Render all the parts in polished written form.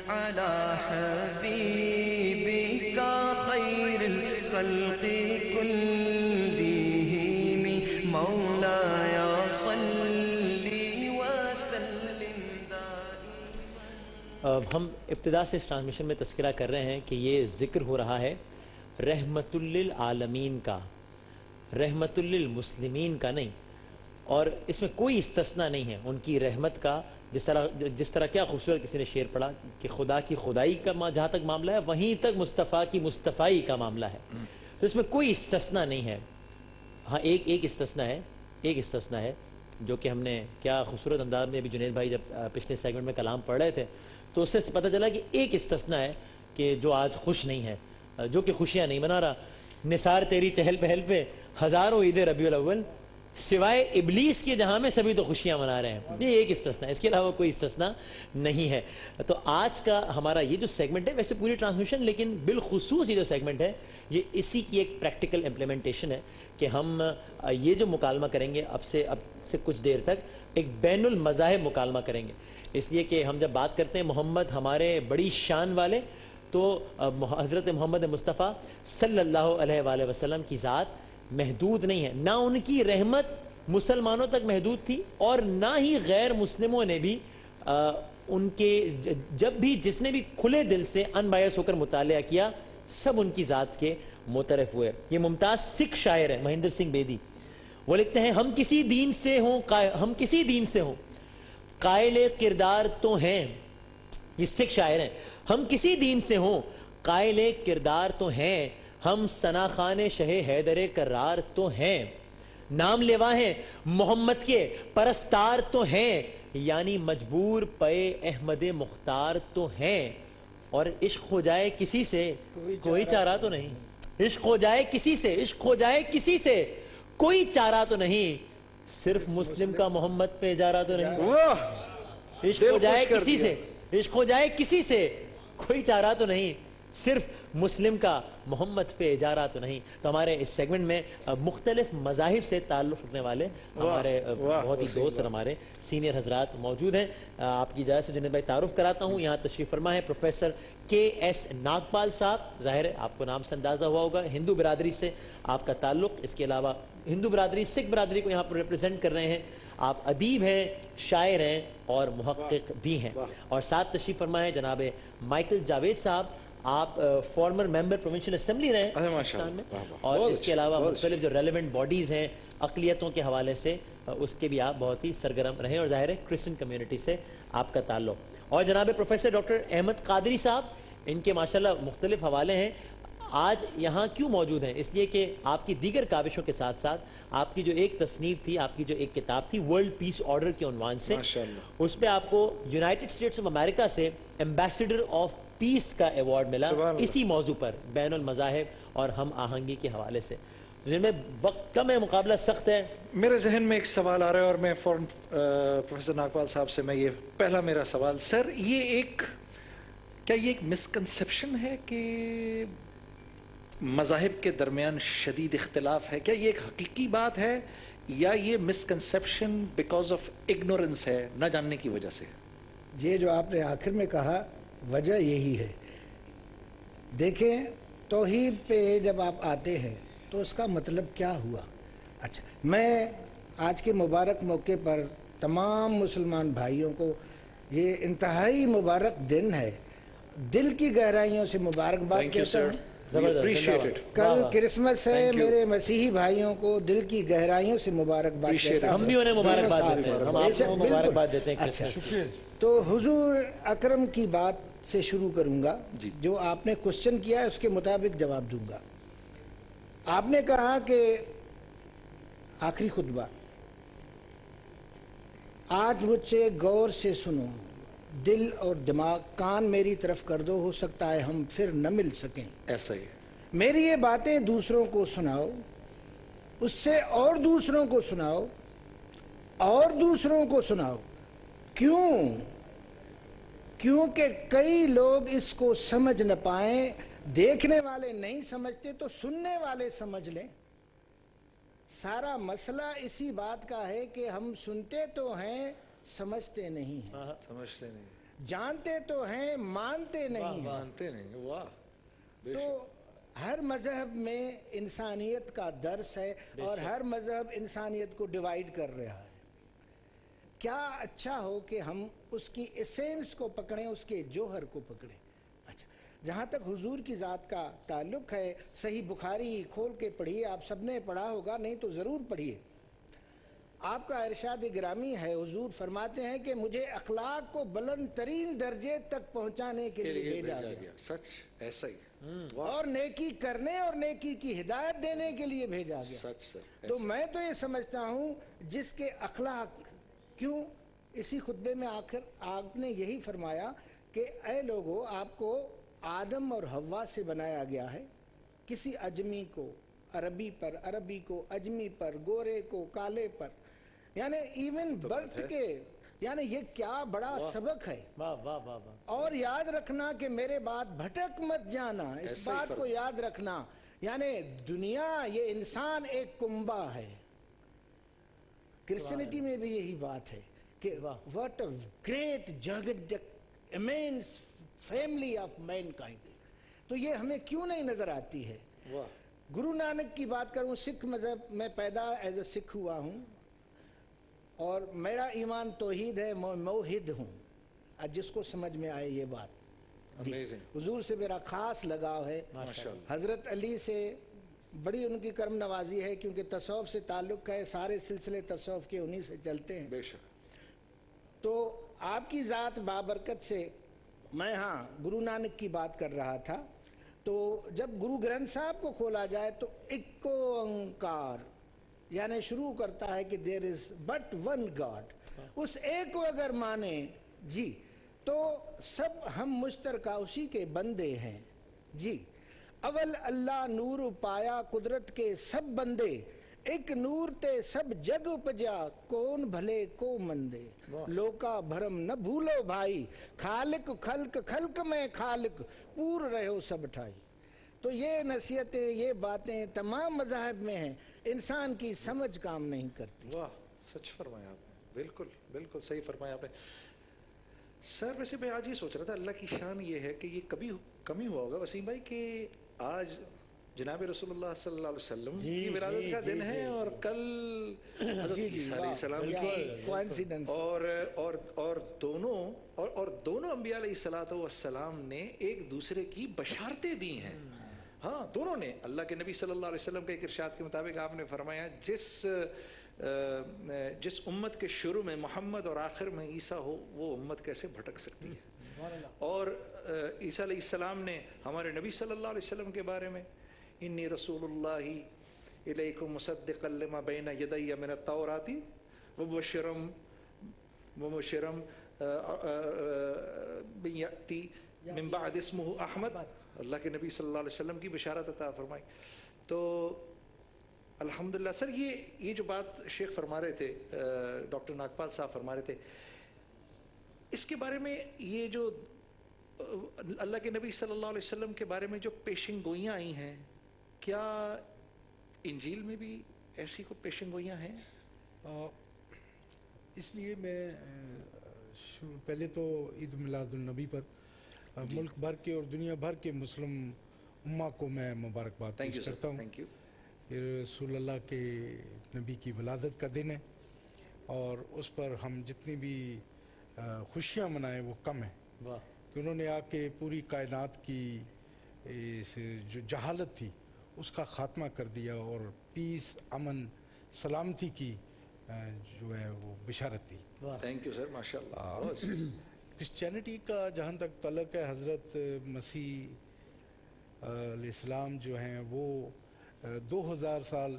على حبيبك خير الخلق كلهم مولاي صل وسلم دائما. ہم ابتدا سے اس ٹرانسمیشن میں تذکرہ کر رہے ہیں کہ یہ ذکر ہو رہا ہے رحمت للعالمین کا، رحمت للمسلمین کا نہیں، اور اس میں کوئی استثناء نہیں ہے ان کی رحمت کا. جس طرح کیا خوبصورت کسی نے شعر پڑھا کہ خدا کی خدائی کا جہاں تک معاملہ ہے وہیں تک مصطفیٰ کی مصطفائی کا معاملہ ہے. تو اس میں کوئی استثناء نہیں ہے. ہاں ایک استثناء ہے جو کہ ہم نے کیا خوبصورت انداز میں ابھی جنید بھائی جب پچھلے سیگمنٹ میں کلام پڑھ رہے تھے تو اس سے پتہ چلا کہ ایک استثناء ہے کہ جو آج خوش نہیں ہے، جو کہ خوشیاں نہیں منا رہا. نثار تیری چہل پہل پہ ہزاروں عید ربیع الاول، سوائے ابلیس کے جہاں میں سبھی تو خوشیاں منا رہے ہیں. یہ ایک استثناء ہے، اس کے علاوہ کوئی استثناء نہیں ہے. تو آج کا ہمارا یہ جو سیگمنٹ ہے، ویسے پوری ٹرانسمیشن لیکن بالخصوص یہ جو سیگمنٹ ہے یہ اسی کی ایک پریکٹیکل امپلیمنٹیشن ہے کہ ہم یہ جو مکالمہ کریں گے اب سے کچھ دیر تک ایک بین المذاہب مکالمہ کریں گے. اس لیے کہ ہم جب بات کرتے ہیں محمد ہمارے بڑی شان والے، تو حضرت محمد مصطفیٰ صلی اللہ علیہ وآلہ وسلم کی ذات محدود نہیں ہے، نہ ان کی رحمت مسلمانوں تک محدود تھی اور نہ ہی غیر مسلموں نے بھی ان کے جب بھی جس نے بھی کھلے دل سے ان بائس ہو کر مطالعہ کیا سب ان کی ذات کے معترف ہوئے. یہ ممتاز سکھ شاعر ہے مہندر سنگھ بیدی، وہ لکھتے ہیں ہم کسی دین سے ہوں قائل کردار تو ہیں. یہ سکھ شاعر ہیں. ہم کسی دین سے ہوں قائل کردار تو ہیں، ہم ثنا خان شہ حیدر کرار تو ہیں. نام لیوا ہیں محمد کے پرستار تو ہیں، یعنی مجبور پے احمد مختار تو ہیں. اور عشق ہو جائے کسی سے کوئی چارہ تو نہیں، عشق ہو جائے کسی سے کوئی چارہ تو نہیں، صرف مسلم کا محمد پہ اجارہ تو نہیں. عشق ہو جائے کسی سے کوئی چارہ تو نہیں، صرف مسلم کا محمد پہ اجارہ تو نہیں. تو ہمارے اس سیگمنٹ میں مختلف مذاہب سے تعلق رکھنے والے ہمارے بہت ہی دوست اور ہمارے سینئر حضرات موجود ہیں. آپ کی اجازت سے جنید بھائی تعارف کراتا ہوں. یہاں تشریف فرما ہے پروفیسر کے.ایس. ناگپال صاحب. ظاہر ہے آپ کو نام سے اندازہ ہوا ہوگا ہندو برادری سے آپ کا تعلق. اس کے علاوہ ہندو برادری سکھ برادری کو یہاں پر ریپرزینٹ کر رہے ہیں. آپ ادیب ہیں، شاعر ہیں اور محقق بھی ہیں. اور ساتھ تشریف فرما ہے جناب مائیکل جاوید صاحب. آپ فارمر ممبر پروونشل اسمبلی رہے ہیں پاکستان میں، اور اس کے علاوہ مختلف جو ریلیونٹ باڈیز ہیں اقلیتوں کے حوالے سے اس کے بھی آپ بہت ہی سرگرم رہے ہیں، اور ظاہر ہے کرسچن کمیونٹی سے آپ کا تعلق. اور جناب پروفیسر ڈاکٹر احمد قادری صاحب، ان کے ماشاءاللہ مختلف حوالے ہیں. آج یہاں کیوں موجود ہیں؟ اس لیے کہ آپ کی دیگر کاوشوں کے ساتھ ساتھ آپ کی جو ایک تصنیف تھی، آپ کی جو ایک کتاب تھی ورلڈ پیس آرڈر کے عنوان سے، اس پہ آپ کو یونائٹڈ اسٹیٹس آف امریکہ سے ایمبیسڈر آف پیس کا ایوارڈ ملا اسی موضوع پر، بین المذاہب اور ہم آہنگی کے حوالے سے. جن میں وقت کم ہے، مقابلہ سخت ہے. میرے ذہن میں ایک سوال آ رہا ہے اور میں فوراً پروفیسر ناگپال صاحب سے یہ پہلا میرا سوال. سر کیا یہ ایک مسکنسیپشن ہے کہ مذاہب کے درمیان شدید اختلاف ہے؟ کیا یہ ایک حقیقی بات ہے یا یہ مسکنسیپشن بیکاز آف اگنورنس ہے، نہ جاننے کی وجہ سے؟ یہ جو آپ نے آخر میں کہا وجہ یہی ہے. دیکھیں توحید پہ جب آپ آتے ہیں تو اس کا مطلب کیا ہوا. اچھا، میں آج کے مبارک موقع پر تمام مسلمان بھائیوں کو یہ انتہائی مبارک دن ہے، دل کی گہرائیوں سے مبارکباد کہتا ہوں. کل کرسمس ہے، میرے مسیحی بھائیوں کو دل کی گہرائیوں سے مبارکباد کہتا ہوں. ہم بھی انہیں مبارکباد دیتے ہیں، ہم آپ کو مبارکباد دیتے ہیں. تو حضور اکرم کی بات سے شروع کروں گا. جو آپ نے کوسچن کیا ہے اس کے مطابق جواب دوں گا. آپ نے کہا کہ آخری خطبہ، آج مجھ سے غور سے سنو، دل اور دماغ کان میری طرف کر دو، ہو سکتا ہے ہم پھر نہ مل سکیں. ایسا ہی میری یہ باتیں دوسروں کو سناؤ، اس سے اور دوسروں کو سناؤ اور دوسروں کو سناؤ. کیونکہ کئی لوگ اس کو سمجھ نہ پائیں. دیکھنے والے نہیں سمجھتے تو سننے والے سمجھ لیں. سارا مسئلہ اسی بات کا ہے کہ ہم سنتے تو ہیں، سمجھتے نہیں ہیں. جانتے تو ہیں مانتے نہیں ہیں. مانتے نہیں. واہ. بے تو شک. ہر مذہب میں انسانیت کا درس ہے اور ہر مذہب انسانیت کو ڈیوائیڈ کر رہا ہے. کیا اچھا ہو کہ ہم اس کی ایسنس کو پکڑیں, اس کے جوہر کو پکڑیں. اچھا, جہاں تک حضور کی ذات کا تعلق ہے, صحیح بخاری کھول کے پڑھیے, آپ سب نے پڑھا ہوگا, نہیں تو ضرور پڑھیے. آپ کا ارشاد گرامی ہے, حضور فرماتے ہیں کہ مجھے اخلاق کو بلند ترین درجے تک پہنچانے کے لیے بھیجا گیا, سچ ایسا ہی. اور نیکی کرنے اور نیکی کی ہدایت دینے کے لیے بھیجا گیا. سچ سر. تو میں تو یہ سمجھتا ہوں جس کے اخلاق, کیوں اسی خطبے میں آخر آپ نے یہی فرمایا کہ اے لوگو, آپ کو آدم اور حوا سے بنایا گیا ہے, کسی اجمی کو عربی پر, عربی کو اجمی پر, گورے کو کالے پر, یعنی ایون برتھ کے, یعنی یہ کیا بڑا سبق ہے. واہ واہ واہ واہ. اور یاد رکھنا کہ میرے بات بھٹک مت جانا, اس بات کو یاد رکھنا, یعنی دنیا, یہ انسان ایک کنبہ ہے. کرسچینٹی میں بھی یہی بات ہے کہ what a great gigantic immense family of mankind. تو یہ ہمیں کیوں نہیں نظر آتی ہے. گرو نانک کی بات کروں, سکھ مذہب میں پیدا ایز اے سکھ ہوا ہوں اور میرا ایمان توحید ہے, میں موحد ہوں, جس کو سمجھ میں آئے یہ بات. حضور سے میرا خاص لگاؤ ہے, حضرت علی سے بڑی ان کی کرم نوازی ہے کیونکہ تصوف سے تعلق ہے, سارے سلسلے تصوف کے انہی سے چلتے ہیں. بے شک. تو آپ کی ذات بابرکت سے میں گرو نانک کی بات کر رہا تھا. تو جب گرو گرنتھ صاحب کو کھولا جائے تو ایک اوانکار, یعنی شروع کرتا ہے کہ دیر از بٹ ون گاڈ. اس ایک کو اگر مانے جی تو سب ہم مشترکہ اسی کے بندے ہیں جی. اول اللہ نور پایا قدرت کے سب بندے, ایک نور تے سب جگ اپجا, کون بھلے کو مندے. لوکا بھرم نہ بھولو بھائی, خالق خلق خلق میں خالق, پور رہو سب ٹھائی. تو یہ نصیحتیں, یہ باتیں تمام مذاہب میں ہیں, انسان کی سمجھ کام نہیں کرتی. واہ, سچ فرمایا آپ نے, بالکل بالکل صحیح فرمایا آپ نے. سر ویسے میں آج یہ سوچ رہا تھا, اللہ کی شان یہ ہے کہ یہ کبھی کمی ہوا ہوگا وسیم بھائی کہ آج جناب رسول اللہ صلی اللہ علیہ وسلم کی ولادت کا دن ہے اور کل حضرت عیسیٰ علیہ السلام کی, اور دونوں انبیاء علیہ السلام نے ایک دوسرے کی بشارتیں دی ہیں. ہاں, دونوں نے. اللہ کے نبی صلی اللہ علیہ وسلم کے ایک ارشاد کے مطابق آپ نے فرمایا جس امت کے شروع میں محمد اور آخر میں عیسیٰ ہو, وہ امت کیسے بھٹک سکتی ہے. اور عیسیٰ علیہ السلام نے ہمارے نبی صلی اللہ علیہ وسلم کے بارے میں انی رسول اللہ الیکم مصدقا لما بین یدی من التوراۃ ومبشرا یأتی من بعد اسمہ احمد. اللہ کے نبی صلی اللہ علیہ وسلم کی بشارت عطا فرمائی. تو الحمدللہ سر, یہ جو بات شیخ فرما رہے تھے, ڈاکٹر ناگپال صاحب فرما رہے تھے, اس کے بارے میں یہ جو اللہ کے نبی صلی اللہ علیہ وسلم کے بارے میں جو پیشن گوئیاں آئی ہیں, کیا انجیل میں بھی ایسی کو پیشن گوئیاں ہیں؟ اس لیے میں پہلے تو عید میلاد النبی پر ملک بھر کے اور دنیا بھر کے مسلم امہ کو میں مبارکباد پیش کرتا ہوں. پھر رسول اللہ کے نبی کی ولادت کا دن ہے اور اس پر ہم جتنی بھی خوشیاں منائیں وہ کم ہیں, کہ انہوں نے آ کے پوری کائنات کی جو جہالت تھی اس کا خاتمہ کر دیا اور پیس, امن, سلامتی کی جو ہے وہ بشارت دی. تھینک یو سر, ماشاء اللہ. کرسچینٹی کا جہاں تک تعلق ہے, حضرت مسیح علیہ السلام جو ہیں وہ 2000 سال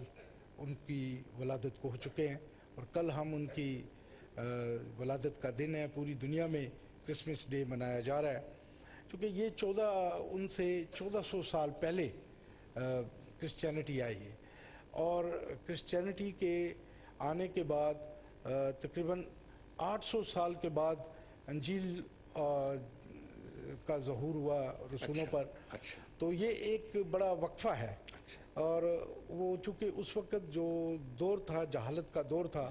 ان کی ولادت کو ہو چکے ہیں اور کل ہم ان کی ولادت کا دن ہے. پوری دنیا میں کرسمس ڈے منایا جا رہا ہے چونکہ یہ 1400 سال پہلے کرسچینٹی آئی ہے اور کرسچینٹی کے آنے کے بعد تقریباً 800 سال کے بعد انجیل کا ظہور ہوا رسولوں پر. تو یہ ایک بڑا وقفہ ہے اور وہ چونکہ اس وقت جو دور تھا جہالت کا دور تھا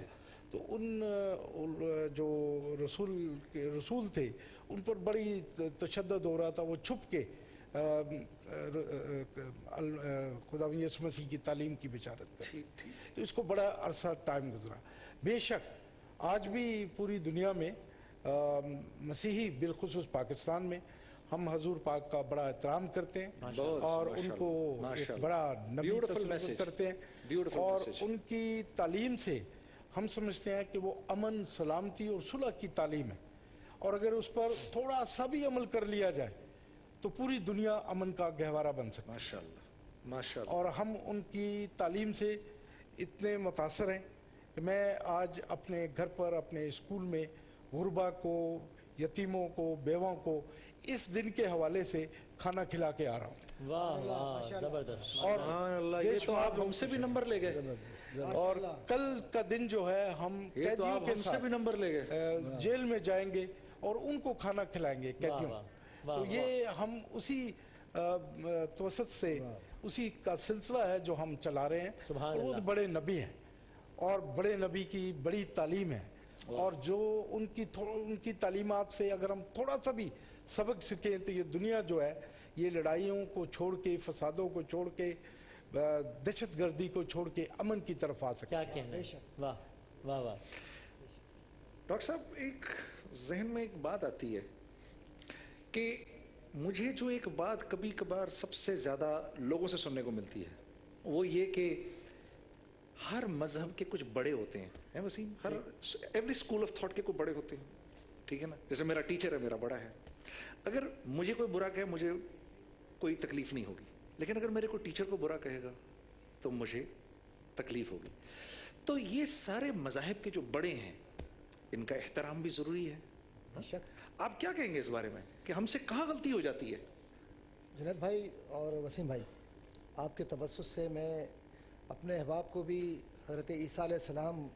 تو ان جو رسول تھے ان پر بڑی تشدد ہو رہا تھا. وہ چھپ کے خدا یسوع مسیح کی تعلیم کی بشارت کرتے. تو اس کو بڑا عرصہ ٹائم گزرا. بے شک آج بھی پوری دنیا میں مسیحی بالخصوص پاکستان میں ہم حضور پاک کا بڑا احترام کرتے ہیں اور ان کو ایک بڑا نبی تصور کرتے ہیں, اور ان کی تعلیم سے ہم سمجھتے ہیں کہ وہ امن, سلامتی اور صلح کی تعلیم ہے, اور اگر اس پر تھوڑا سا بھی عمل کر لیا جائے تو پوری دنیا امن کا گہوارہ بن سکتی ہے. ماشاءاللہ ماشاءاللہ. اور ہم ان کی تعلیم سے اتنے متاثر ہیں کہ میں آج اپنے گھر پر, اپنے اسکول میں غربا کو, یتیموں کو, بیواؤں کو اس دن کے حوالے سے کھانا کھلا کے آ رہا ہوں. واہ واہ زبردست. اور اللہ, یہ تو آپ ہم سے بھی نمبر لے گئے. اور کل کا دن جو ہے ہم یہ تو قیدیوں آپ کے ہم سے ساتھ بھی نمبر لے گئے. جیل میں جائیں گے اور ان کو کھانا کھلائیں گے قیدیوں. تو یہ ہم اسی توسط سے اسی کا سلسلہ ہے جو ہم چلا رہے ہیں. اور وہ بڑے نبی ہیں اور بڑے نبی کی بڑی تعلیم ہے, اور جو ان کی تعلیمات سے اگر ہم تھوڑا سا بھی سبق سیکھیں تو یہ دنیا جو ہے یہ لڑائیوں کو چھوڑ کے, فسادوں کو چھوڑ کے, دہشت گردی کو چھوڑ کے امن کی طرف آ سکتے. کیا کہنا ہے. واہ واہ واہ. ڈاکٹر صاحب, ایک ذہن میں ایک بات آتی ہے کہ مجھے جو ایک بات کبھی کبھار سب سے زیادہ لوگوں سے سننے کو ملتی ہے وہ یہ کہ ہر مذہب کے کچھ بڑے ہوتے ہیں وسیم, ہر ایوری اسکول آف تھاٹ کے کوئی بڑے ہوتے ہیں, ٹھیک ہے نا. جیسے میرا ٹیچر ہے, میرا بڑا ہے, اگر مجھے کوئی برا کہے مجھے کوئی تکلیف نہیں ہوگی, لیکن اگر میرے کوئی ٹیچر کو برا کہے گا تو مجھے تکلیف ہوگی. تو یہ سارے مذاہب کے جو بڑے ہیں ان کا احترام بھی ضروری ہے. آپ کیا کہیں گے اس بارے میں کہ ہم سے کہاں غلطی ہو جاتی ہے؟ جنید بھائی اور وسیم بھائی, آپ کے تبسط سے میں اپنے احباب کو بھی حضرت عیسیٰ علیہ السلام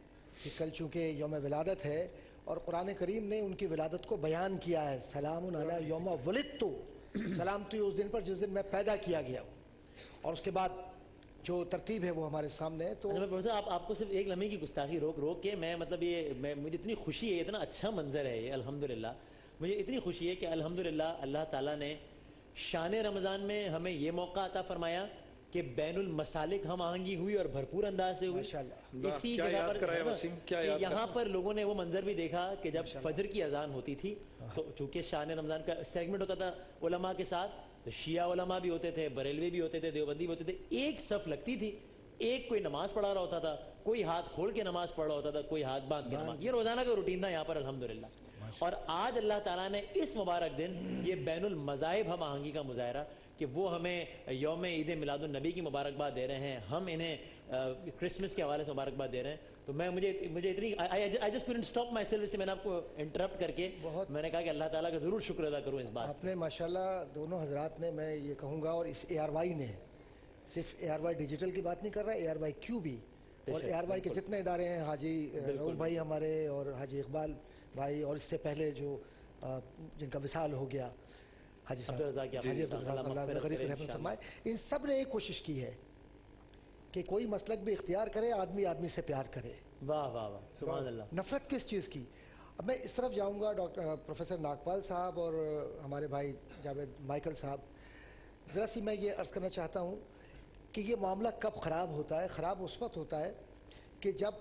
کی کل چونکہ یوم ولادت ہے اور قرآن کریم نے ان کی ولادت کو بیان کیا ہے, سلام علی یوم ولدت, سلامتی اس دن پر جس دن میں پیدا کیا گیا ہوں. اور اس کے بعد جو ترتیب ہے وہ ہمارے سامنے ہے. تو آپ کو صرف ایک لمحے کی گستاخی روک کے میں مطلب یہ مجھے اتنی خوشی ہے, اتنا اچھا منظر ہے یہ الحمدللہ, مجھے اتنی خوشی ہے کہ الحمدللہ اللہ تعالیٰ نے شان رمضان میں ہمیں یہ موقع عطا فرمایا کہ بین المسالک ہم آہنگی ہوئی اور بھرپور انداز سے ہوئی. اسی جگہ پر یہاں پر لوگوں نے وہ منظر بھی دیکھا کہ جب فجر کی اذان ہوتی تھی تو چونکہ شان رمضان کا سیگمنٹ ہوتا تھا علماء کے ساتھ, تو شیعہ علماء بھی ہوتے تھے, بریلوی بھی ہوتے تھے, دیوبندی بھی ہوتے تھے, ایک صف لگتی تھی, ایک کوئی نماز پڑھا رہا ہوتا تھا, کوئی ہاتھ کھول کے نماز پڑھ رہا ہوتا تھا, کوئی ہاتھ باندھ کے نماز. یہ روزانہ کا روٹین تھا یہاں پر الحمدللہ. اور آج اللہ تعالیٰ نے اس مبارک دن یہ بین المذاہب ہم آہنگی کا مظاہرہ کہ وہ ہمیں یوم عید میلاد النبی کی مبارکباد دے رہے ہیں, ہم انہیں کرسمس کے حوالے سے مبارکباد دے رہے ہیں. تو مجھے اتنی I just couldn't stop myself, اس سے میں نے آپ کو انٹرپٹ کر کے میں نے کہا کہ اللہ تعالیٰ کا ضرور شکر ادا کروں اس بات. آپ نے ماشاءاللہ دونوں حضرات نے, میں یہ کہوں گا, اور اس ARY نے صرف ARY ڈیجیٹل کی بات نہیں کر رہا, ARYQ بھی, اور ARY کے جتنے ادارے ہیں, حاجی روز بھائی ہمارے اور حاجی اقبال بھائی, اور اس سے پہلے جو جن کا وصال ہو گیا حاجی صاحب حاجی عبدالرزاق فرمائے, ان سب نے ایک کوشش کی ہے کہ کوئی مسلک بھی اختیار کرے, آدمی آدمی سے پیار کرے. واہ واہ واہ, سبحان اللہ. نفرت کس چیز کی. اب میں اس طرف جاؤں گا, ڈاکٹر پروفیسر ناگپال صاحب اور ہمارے بھائی جاوید مائیکل صاحب, ذرا سی میں یہ عرض کرنا چاہتا ہوں کہ یہ معاملہ کب خراب ہوتا ہے. خراب اس وقت ہوتا ہے کہ جب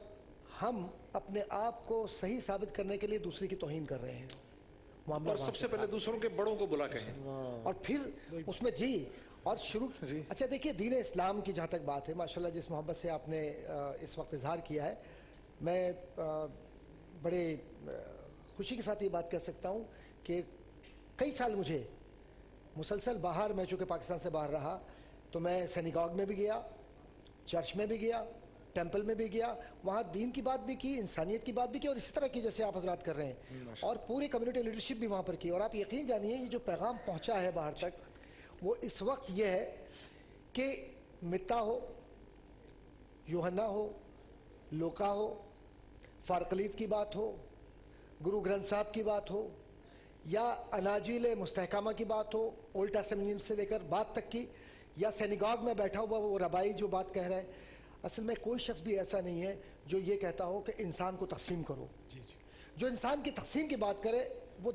ہم اپنے آپ کو صحیح ثابت کرنے کے لیے دوسرے کی توہین کر رہے ہیں, اور سب سے پہلے دوسروں کے بڑوں کو بلا کہیں, اور پھر اس میں اور شروع. اچھا دیکھیے, دین اسلام کی جہاں تک بات ہے, ماشاءاللہ جس محبت سے آپ نے اس وقت اظہار کیا ہے, میں بڑے خوشی کے ساتھ یہ بات کہہ سکتا ہوں کہ کئی سال مجھے مسلسل باہر, میں چونکہ پاکستان سے باہر رہا, تو میں سینیگاگ میں بھی گیا, چرچ میں بھی گیا, ٹیمپل میں بھی گیا, وہاں دین کی بات بھی کی, انسانیت کی بات بھی کی, اور اسی طرح کی جیسے آپ حضرات کر رہے ہیں, اور پوری کمیونٹی لیڈرشپ بھی وہاں پر کی. اور آپ یقین جانیے یہ جو پیغام پہنچا ہے باہر تک, وہ اس وقت یہ ہے کہ متا ہو, یوحنا ہو, لوکا ہو, فارقلیت کی بات ہو, گرو گرنتھ صاحب کی بات ہو, یا اناجیل مستحکمہ کی بات ہو, اولڈ ٹیسٹمنٹ سے لے کر بات تک کی, یا سینیگاگ میں بیٹھا ہوا وہ ربائی جو بات کہہ رہا ہے, اصل میں کوئی شخص بھی ایسا نہیں ہے جو یہ کہتا ہو کہ انسان کو تقسیم کرو. جو انسان کی تقسیم کی بات کرے وہ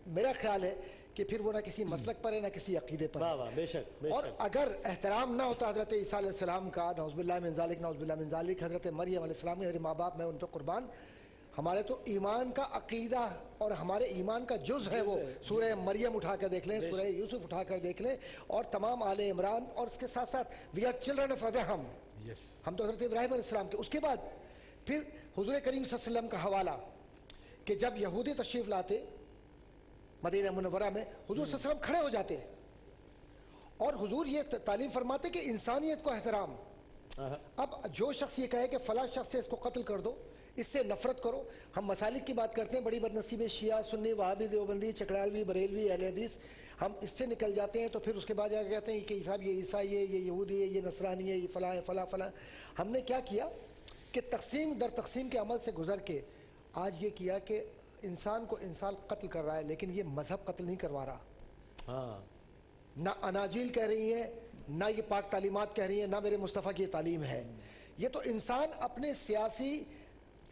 میرا خیال ہے کہ پھر وہ نہ کسی مسلک پر ہے نہ کسی عقیدے پر واہ واہ، بے شک بے اور شک. اگر احترام نہ ہوتا حضرت عیسیٰ علیہ السلام کا، نعوذ باللہ من ذالک نعوذ باللہ من ذالک، حضرت مریم علیہ السلام کے میرے ماں باپ میں ان پہ قربان، ہمارے تو ایمان کا عقیدہ اور ہمارے ایمان کا جز ہے وہ. سورہ مریم اٹھا کر دیکھ لیں، سورہ یوسف اٹھا کر دیکھ لیں، اور تمام آل عمران، اور اس کے ساتھ ساتھ وی آر چلڈرن آف ابراہیم، ہم تو حضرت ابراہیم علیہ السلام کے. اس کے بعد پھر حضور کریم صلی اللہ علیہ وسلم کا حوالہ کہ جب یہودی تشریف لاتے مدینہ منورہ میں، حضور صلی اللہ علیہ وسلم کھڑے ہو جاتے اور حضور یہ تعلیم فرماتے کہ انسانیت کو احترام. اب جو شخص یہ کہے کہ فلاں شخص سے اس کو قتل کر دو، اس سے نفرت کرو. ہم مسالک کی بات کرتے ہیں، بڑی بدنصیب شیعہ، سنی، وہابی، دیوبندی، چکڑالوی، بریلوی، اہل حدیث، ہم اس سے نکل جاتے ہیں تو پھر اس کے بعد جا کے کہتے ہیں کہ صاحب یہ عیسائی ہے، یہ یہودی ہے، یہ نصرانی ہے، یہ فلاں ہے، فلاں فلاں. ہم نے کیا کیا کہ تقسیم در تقسیم کے عمل سے گزر کے آج یہ کیا کہ انسان کو انسان قتل کر رہا ہے، لیکن یہ مذہب قتل نہیں کروا رہا. ہاں، نہ اناجیل کہہ رہی ہیں، نہ یہ پاک تعلیمات کہہ رہی ہیں، نہ میرے مصطفیٰ کی یہ تعلیم ہے. یہ تو انسان اپنے سیاسی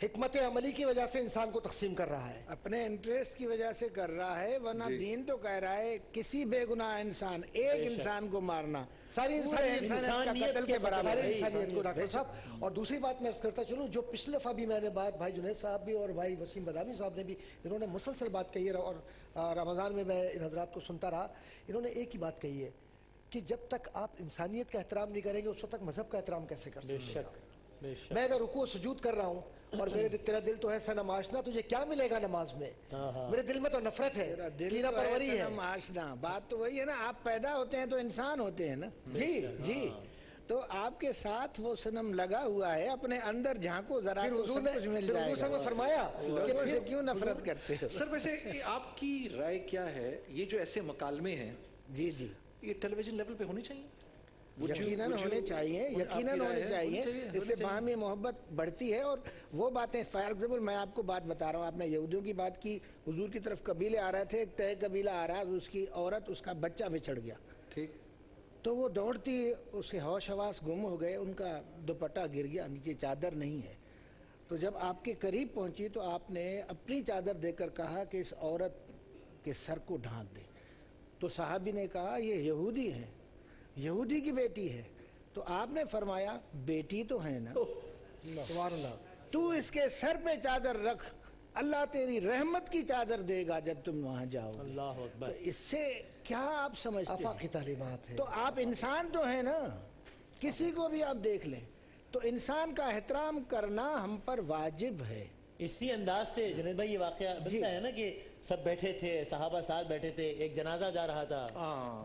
حکمت عملی کی وجہ سے انسان کو تقسیم کر رہا ہے، اپنے انٹرسٹ کی وجہ سے کر رہا ہے، ورنہ دین تو کہہ رہا ہے کسی بے گناہ انسان، ایک انسان کو مارنا ساری انسانیت قتل کے برابر ہے، ہے. انسانیت کو. ڈاکٹر صاحب، اور دوسری بات میں عرض کرتا چلوں، جو پچھلے دفعہ بھی میں نے بات بھائی جنید صاحب بھی اور بھائی وسیم بدامی صاحب نے بھی، انہوں نے مسلسل بات کہی ہے، اور رمضان میں میں ان حضرات کو سنتا رہا. انہوں نے ایک ہی بات کہی ہے کہ جب تک آپ انسانیت کا احترام نہیں کریں گے اس وقت تک مذہب کا احترام کیسے کر بے سکتے ہیں. شک بے شک. میں اگر رکوع سجود کر رہا ہوں اور تیرا دل تو ہے سنم آشنا، تجھے کیا ملے گا نماز میں؟ میرے دل میں تو نفرت ہے، کینہ پروری ہے. آشنا بات تو وہی ہے نا، آپ پیدا ہوتے ہیں تو انسان ہوتے ہیں نا. جی جی. تو آپ کے ساتھ وہ صنم لگا ہوا ہے، اپنے اندر جھانکو ذرا پھر تو حضور سب کچھ مل نے جائے حضور صاحب گا. نے فرمایا کہ لوگوں سے کیوں نفرت کرتے ہو؟ سر ویسے آپ کی رائے کیا ہے، یہ جو ایسے مکالمے ہیں جی جی، یہ ٹیلی ویژن لیول پہ ہونی چاہیے؟ یقیناً ہونے چاہیے، یقیناً ہونے چاہیے. اس سے باہمی محبت بڑھتی ہے. اور وہ باتیں، فار ایگزامپل میں آپ کو بات بتا رہا ہوں، آپ نے یہودیوں کی بات کی، حضور کی طرف قبیلے آ رہے تھے، ایک طے قبیلہ آ رہا، اس کی عورت، اس کا بچہ بچھڑ گیا. ٹھیک. تو وہ دوڑتی، اس کے ہوش حواس گم ہو گئے، ان کا دوپٹہ گر گیا، نیچے چادر نہیں ہے. تو جب آپ کے قریب پہنچی تو آپ نے اپنی چادر دے کر کہا کہ اس عورت کے سر کو ڈھانک دے. تو صحابی نے کہا یہ یہودی ہے، یہودی کی بیٹی ہے. تو آپ نے فرمایا بیٹی تو ہے نا، سبحان اللہ، تو اس کے سر پہ چادر رکھ، اللہ تیری رحمت کی چادر دے گا جب تم وہاں جاؤ گے. اللہ اکبر. تو اس سے کیا آپ سمجھتے ہیں؟ آفاقی تعلیمات ہے. تو آپ انسان تو ہیں نا، کسی کو بھی آپ دیکھ لیں. تو انسان کا احترام کرنا ہم پر واجب ہے. اسی انداز سے جنید بھائی یہ واقعہ بنتا ہے نا کہ سب بیٹھے تھے، صحابہ ساتھ بیٹھے تھے، ایک جنازہ جا رہا تھا،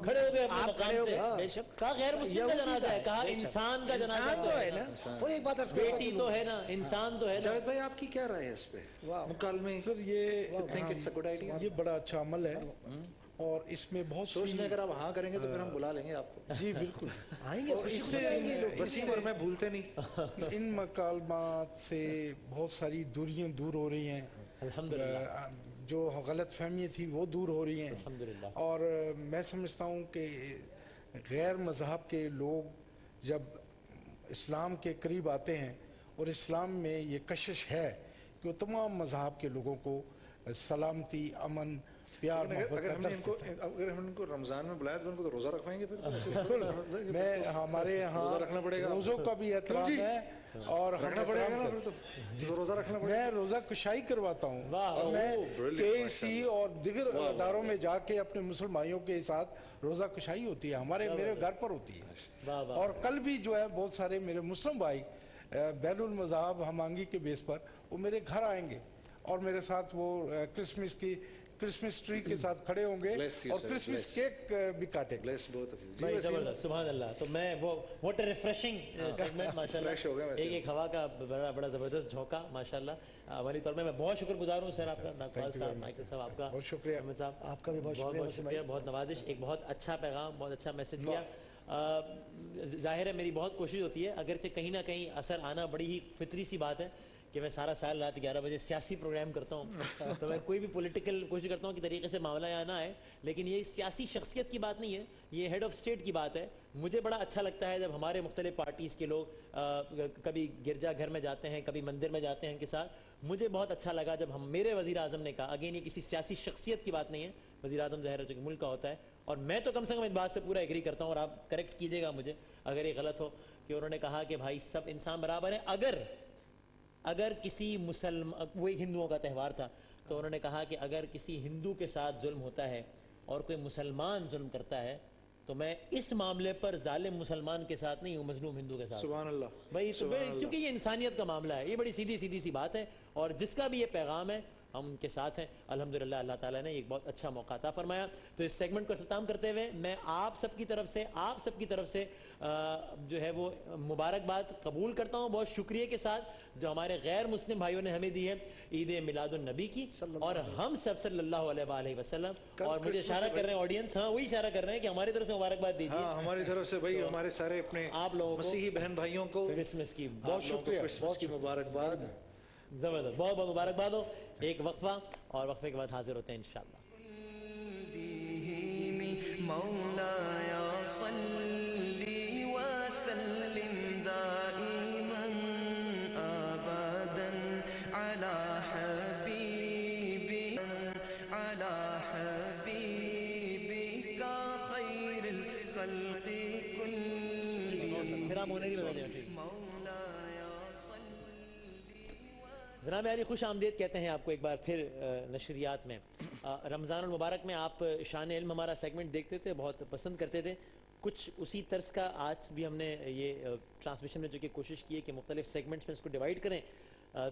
کھڑے ہو گئے اپنے مقام سے، بے شک. کہا غیر مسلم کا جنازہ ہے، کہا انسان کا جنازہ تو ہے نا. اور ایک بات عرض کرتا بیٹی تو ہے نا، انسان تو ہے نا. جاوید بھائی آپ کی کیا رائے ہے اس پہ مکالمے؟ سر یہ یہ بڑا اچھا عمل ہے، اور اس میں بہت سوچنے اگر آپ ہاں کریں گے تو پھر ہم بلا لیں گے آپ کو. جی بالکل. آئیں گے، خوشی خوشی آئیں گے لوگ. وسیم اور میں بھولتے نہیں. ان مکالمات سے بہت ساری دوریاں دور ہو رہی ہیں، الحمدللہ جو غلط فہمیاں تھی وہ دور ہو رہی ہیں. الحمدللہ. اور میں سمجھتا ہوں کہ غیر مذہب کے لوگ جب اسلام کے قریب آتے ہیں، اور اسلام میں یہ کشش ہے کہ وہ تمام مذہب کے لوگوں کو سلامتی، امن، پیار، محبت اگر کا ہم نے درس دیتا ہے. اگر ہم ان کو رمضان میں بلایا تو ان کو تو روزہ رکھوائیں گے پھر. میں ہمارے یہاں روزہ رکھنا پڑے گا، روزوں کا بھی احترام ہے، اور ہم رکھنا پڑے گا نا احترام پھر تو روزہ رکھنا پڑے گا. میں روزہ کشائی کرواتا ہوں، واہ، اور میں KFC اور دیگر واہ، اداروں میں جا کے اپنے مسلم بھائیوں کے ساتھ روزہ کشائی ہوتی ہے، میرے گھر پر ہوتی ہے. واہ واہ. اور کل بھی جو ہے بہت سارے میرے مسلم بھائی بین المذاہب ہم آہنگی کے بیس پر وہ میرے گھر آئیں گے، اور میرے ساتھ وہ کرسمس ٹری کے ساتھ کھڑے ہوں گے، Bless you, اور sir. Christmas Bless. کیک بھی کاٹیں گے. Bless both of you. بھائی زبردست، سبحان اللہ. تو میں وہ واٹ اے ریفریشنگ سیگمنٹ ماشاءاللہ، Fresh ہو گیا ویسے. ایک ہوا کا بڑا زبردست جھونکا ماشاءاللہ. اولی طور میں بہت شکر گزار ہوں سر آپ کا، ڈاکٹر صاحب، مائیکل صاحب آپ کا، بہت شکریہ. احمد صاحب آپ کا بھی بہت بہت شکریہ. بہت نوازش، ایک بہت اچھا پیغام، بہت اچھا میسج دیا. ظاہر ہے میری بہت کوشش ہوتی ہے، اگرچہ کہیں نہ کہیں اثر آنا بڑی ہی فطری سی بات ہے کہ میں سارا سال رات 11 بجے سیاسی پروگرام کرتا ہوں تو میں کوئی بھی پولیٹیکل کوشش کرتا ہوں کہ طریقے سے معاملہ یہاں نہ آئے، لیکن یہ سیاسی شخصیت کی بات نہیں ہے، یہ ہیڈ آف اسٹیٹ کی بات ہے۔ مجھے بڑا اچھا لگتا ہے جب ہمارے مختلف پارٹیز کے لوگ کبھی گرجا گھر میں جاتے ہیں، کبھی مندر میں جاتے ہیں ان کے ساتھ۔ مجھے بہت اچھا لگا جب میرے وزیر اعظم نے کہا، اگین یہ کسی سیاسی شخصیت کی بات نہیں ہے، وزیر اعظم ظاہر ہے جو کہ ملک کا ہوتا ہے، اور میں تو کم سے کم اس بات سے پورا ایگری کرتا ہوں، اور آپ کریکٹ کیجیے گا مجھے اگر یہ غلط ہو، کہ انہوں نے کہا کہ بھائی سب انسان برابر ہیں۔ اگر کسی وہی ہندوؤں کا تہوار تھا تو انہوں نے کہا کہ اگر کسی ہندو کے ساتھ ظلم ہوتا ہے اور کوئی مسلمان ظلم کرتا ہے تو میں اس معاملے پر ظالم مسلمان کے ساتھ نہیں ہوں، مظلوم ہندو کے ساتھ۔ سبحان اللہ بھائی کیونکہ یہ انسانیت کا معاملہ ہے، یہ بڑی سیدھی سی بات ہے، اور جس کا بھی یہ پیغام ہے ہم ان کے ساتھ ہیں الحمدللہ۔ اللہ تعالیٰ نے ایک بہت اچھا موقع عطا فرمایا۔ تو اس سیگمنٹ کو اختتام کرتے ہوئے میں آپ سب کی طرف سے جو ہے وہ مبارکباد قبول کرتا ہوں، بہت شکریہ کے ساتھ جو ہمارے غیر مسلم بھائیوں نے ہمیں دی ہے عید میلاد النبی کی، اور ہم سب صلی اللہ علیہ وآلہ وسلم، اور مجھے اشارہ کر رہے ہیں آڈینس، ہاں وہی اشارہ کر رہے ہیں کہ ہماری طرف سے مبارکباد دیجیے۔ ہاں ہماری طرف سے بھائی ہمارے سارے اپنے آپ لوگوں کو مسیحی بہن بھائیوں کو کرسمس کی بہت شکریہ، کرسمس کی مبارکباد۔ زبردست، بہت بہت مبارکباد ہو۔ ایک وقفہ، اور وقفے کے بعد حاضر ہوتے ہیں انشاءاللہ۔ مولاي صل وسلم دائما ابدا على حبيبك خير الخلق كلهم مولاي صل جناب علی خوش آمدید کہتے ہیں آپ کو ایک بار پھر نشریات میں۔ رمضان المبارک میں آپ شان علم ہمارا سیگمنٹ دیکھتے تھے، بہت پسند کرتے تھے، کچھ اسی طرز کا آج بھی ہم نے یہ ٹرانسمیشن میں جو کہ کوشش کی ہے کہ مختلف سیگمنٹس میں اس کو ڈیوائیڈ کریں۔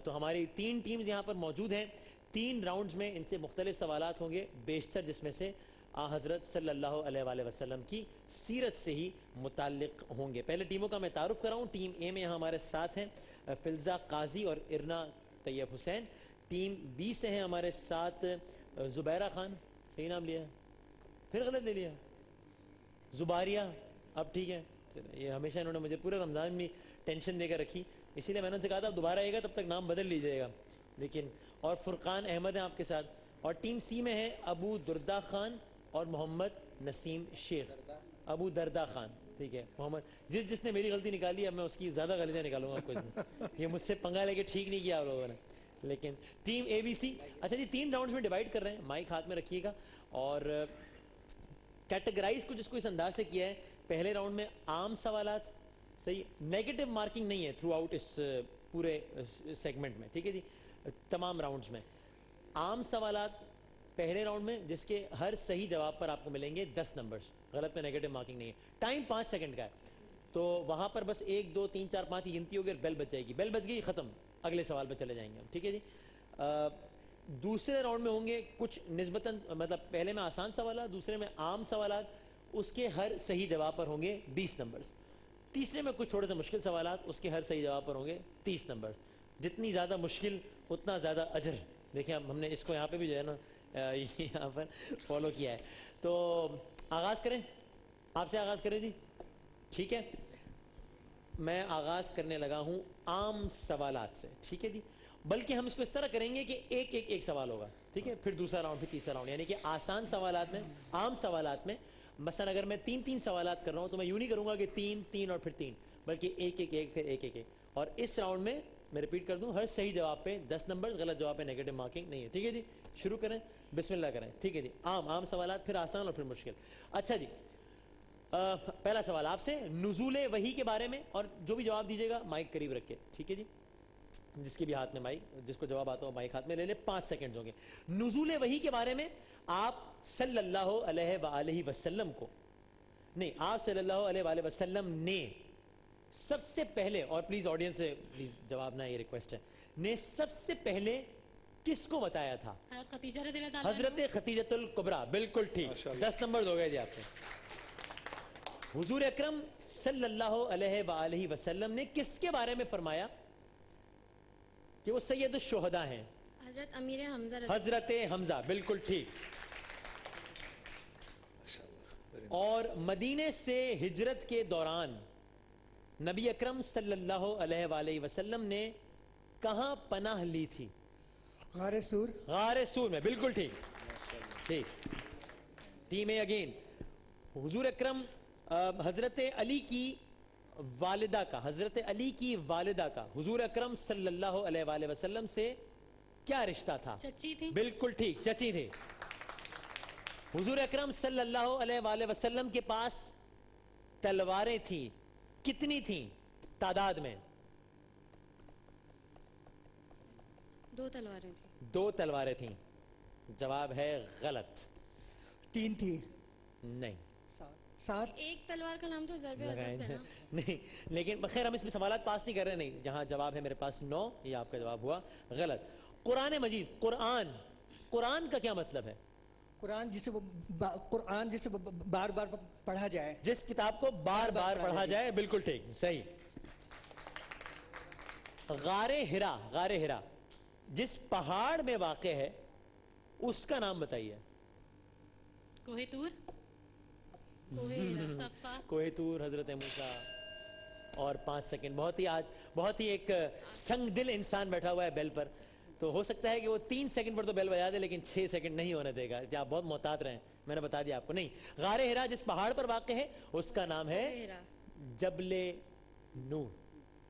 تو ہماری 3 ٹیمز یہاں پر موجود ہیں، 3 راؤنڈز میں ان سے مختلف سوالات ہوں گے، بیشتر جس میں سے حضرت صلی اللہ علیہ وآلہ وسلم کی سیرت سے ہی متعلق ہوں گے۔ پہلے ٹیموں کا میں تعارف کراؤں۔ ٹیم اے میں یہاں ہمارے ساتھ ہیں فلزہ قاضی اور ارنا طیب حسین۔ ٹیم بی سے ہیں ہمارے ساتھ زبیرہ خان، صحیح نام لیا ہے؟ پھر غلط لے لیا؟ زباریہ، اب ٹھیک ہے، یہ ہمیشہ انہوں نے مجھے پورے رمضان میں ٹینشن دے کر رکھی، اسی لیے میں نے ان سے کہا تھا اب دوبارہ آئے گا تب تک نام بدل لیجئے گا، لیکن اور فرقان احمد ہیں آپ کے ساتھ۔ اور ٹیم سی میں ہیں ابو دردہ خان اور محمد نسیم شیخ۔ ابو دردہ خان، ٹھیک ہے، محمد جس نے میری غلطی نکالی اب میں اس کی زیادہ غلطیاں نکالوں گا آپ کو، یہ مجھ سے پنگا لے کے ٹھیک نہیں کیا آپ لوگوں نے۔ لیکن ٹیم اے بی سی، اچھا جی 3 راؤنڈز میں ڈیوائیڈ کر رہے ہیں، مائک ہاتھ میں رکھیے گا، اور کیٹیگرائز کو جس کو اس انداز سے کیا ہے، پہلے راؤنڈ میں عام سوالات، صحیح، نیگیٹو مارکنگ نہیں ہے تھرو آؤٹ اس پورے سیگمنٹ میں، ٹھیک ہے جی، تمام راؤنڈز میں عام سوالات پہلے راؤنڈ میں جس کے ہر صحیح جواب پر آپ کو ملیں گے 10 نمبرز، غلط میں نیگیٹو مارکنگ نہیں ہے۔ ٹائم 5 سیکنڈ کا ہے، تو وہاں پر بس 1 2 3 4 5 کی گنتی ہوگی اور بیل بج جائے گی، بیل بج گئی ختم، اگلے سوال پہ چلے جائیں گے ہم، ٹھیک ہے جی۔ دوسرے راؤنڈ میں ہوں گے کچھ نسبتاً، مطلب پہلے میں آسان سوالات، دوسرے میں عام سوالات، اس کے ہر صحیح جواب پر ہوں گے 20 نمبرز۔ تیسرے میں کچھ تھوڑے سے مشکل سوالات، اس کے ہر صحیح جواب پر ہوں گے 30 نمبرز۔ جتنی زیادہ مشکل اتنا زیادہ اجر، دیکھیں ہم نے اس کو یہاں پہ بھی جو ہے نا یہاں پر فالو کیا ہے۔ تو آغاز کریں، آپ سے آغاز کریں جی، ٹھیک ہے۔ میں آغاز کرنے لگا ہوں عام سوالات سے، ٹھیک ہے جی، بلکہ ہم اس کو اس طرح کریں گے کہ ایک سوال ہوگا، ٹھیک ہے، پھر دوسرا راؤنڈ، پھر تیسرا راؤنڈ، یعنی کہ آسان سوالات میں، عام سوالات میں مثلا اگر میں 3 سوالات کر رہا ہوں تو میں یوں نہیں کروں گا کہ 3 اور پھر 3، بلکہ ایک پھر ایک۔ اور اس راؤنڈ میں ریپیٹ کر دوں، ہر صحیح جواب پہ 10 نمبرز، غلط جواب پہ نیگیٹو مارکنگ نہیں ہے، ٹھیک ہے جی۔ شروع کریں، بسم اللہ کریں، ٹھیک ہے جی۔ عام سوالات، پھر آسان اور پھر مشکل۔ اچھا جی، پہلا سوال آپ سے نزول وحی کے بارے میں، اور جو بھی جواب دیجیے گا مائک قریب رکھ کے، ٹھیک ہے جی، جس کے بھی ہاتھ میں مائک، جس کو جواب آتا ہو مائک ہاتھ میں لے لے، 5 سیکنڈ ہوں گے۔ نزول وحی کے بارے میں آپ صلی اللہ علیہ وآلہ وسلم کو نہیں، آپ صلی اللہ علیہ وآلہ وسلم نے سب سے پہلے، اور پلیز آڈینس سے پلیز جواب نہ، یہ ریکویسٹ ہے، نے سب سے پہلے کس کو بتایا تھا؟ خدیجہ رضی اللہ تعالیٰ حضرت خدیجۃ الکبریٰ، بالکل ٹھیک، 10 نمبر ہو گئے جی آپ سے۔ حضور اکرم صلی اللہ علیہ وآلہ وسلم نے کس کے بارے میں فرمایا کہ وہ سید الشہداء ہیں؟ حضرت امیر حمزہ رضی حضرت حمزہ، بالکل ٹھیک۔ اور مدینے سے ہجرت کے دوران نبی اکرم صلی اللہ علیہ وآلہ وسلم نے کہاں پناہ لی تھی؟ غار سور. غار سور میں. بالکل ٹھیک. ٹھیک. ٹیم اے اگین. حضور اکرم حضرت علی کی والدہ کا حضور اکرم صلی اللہ علیہ وآلہ وسلم سے کیا رشتہ تھا؟ چچی تھی. بالکل ٹھیک. چچی تھی. حضور اکرم صلی اللہ علیہ وآلہ وسلم کے پاس تلواریں تھیں. کتنی تھیں تعداد میں؟ 2 تلواریں تھیں. 2 تلواریں تھیں. جواب ہے غلط. 3 تھی. نہیں. 7. ایک تلوار کا نام تو ضرب لگائیں عزب ہے نا. نہیں. لیکن بخیر ہم اس میں سوالات پاس نہیں کر رہے. نہیں, جہاں جواب ہے میرے پاس 9, یہ آپ کا جواب ہوا غلط. قرآن مجید, قرآن کا کیا مطلب ہے؟ قرآن جسے بار بار پڑھا جائے. جس کتاب کو بار بار پڑھا جائے. بالکل ٹھیک. صحیح. غار ہرا جس پہاڑ میں واقع ہے اس کا نام بتائیے. کوہ طور. کوہ ہیرا. صفا. کوہ طور, حضرت موسیٰ. اور 5 سیکنڈ. بہت ہی ایک سنگ دل انسان بیٹھا ہوا ہے بیل پر, تو ہو سکتا ہے کہ وہ 3 سیکنڈ پر تو بیل بجا دے لیکن 6 سیکنڈ نہیں ہونے دے گا. آپ بہت محتاط رہیں, میں نے بتا دیا آپ کو. نہیں, غار ہرا جس پہاڑ پر واقع ہے اس کا نام ہے کوہ ہیرا. جبل نور.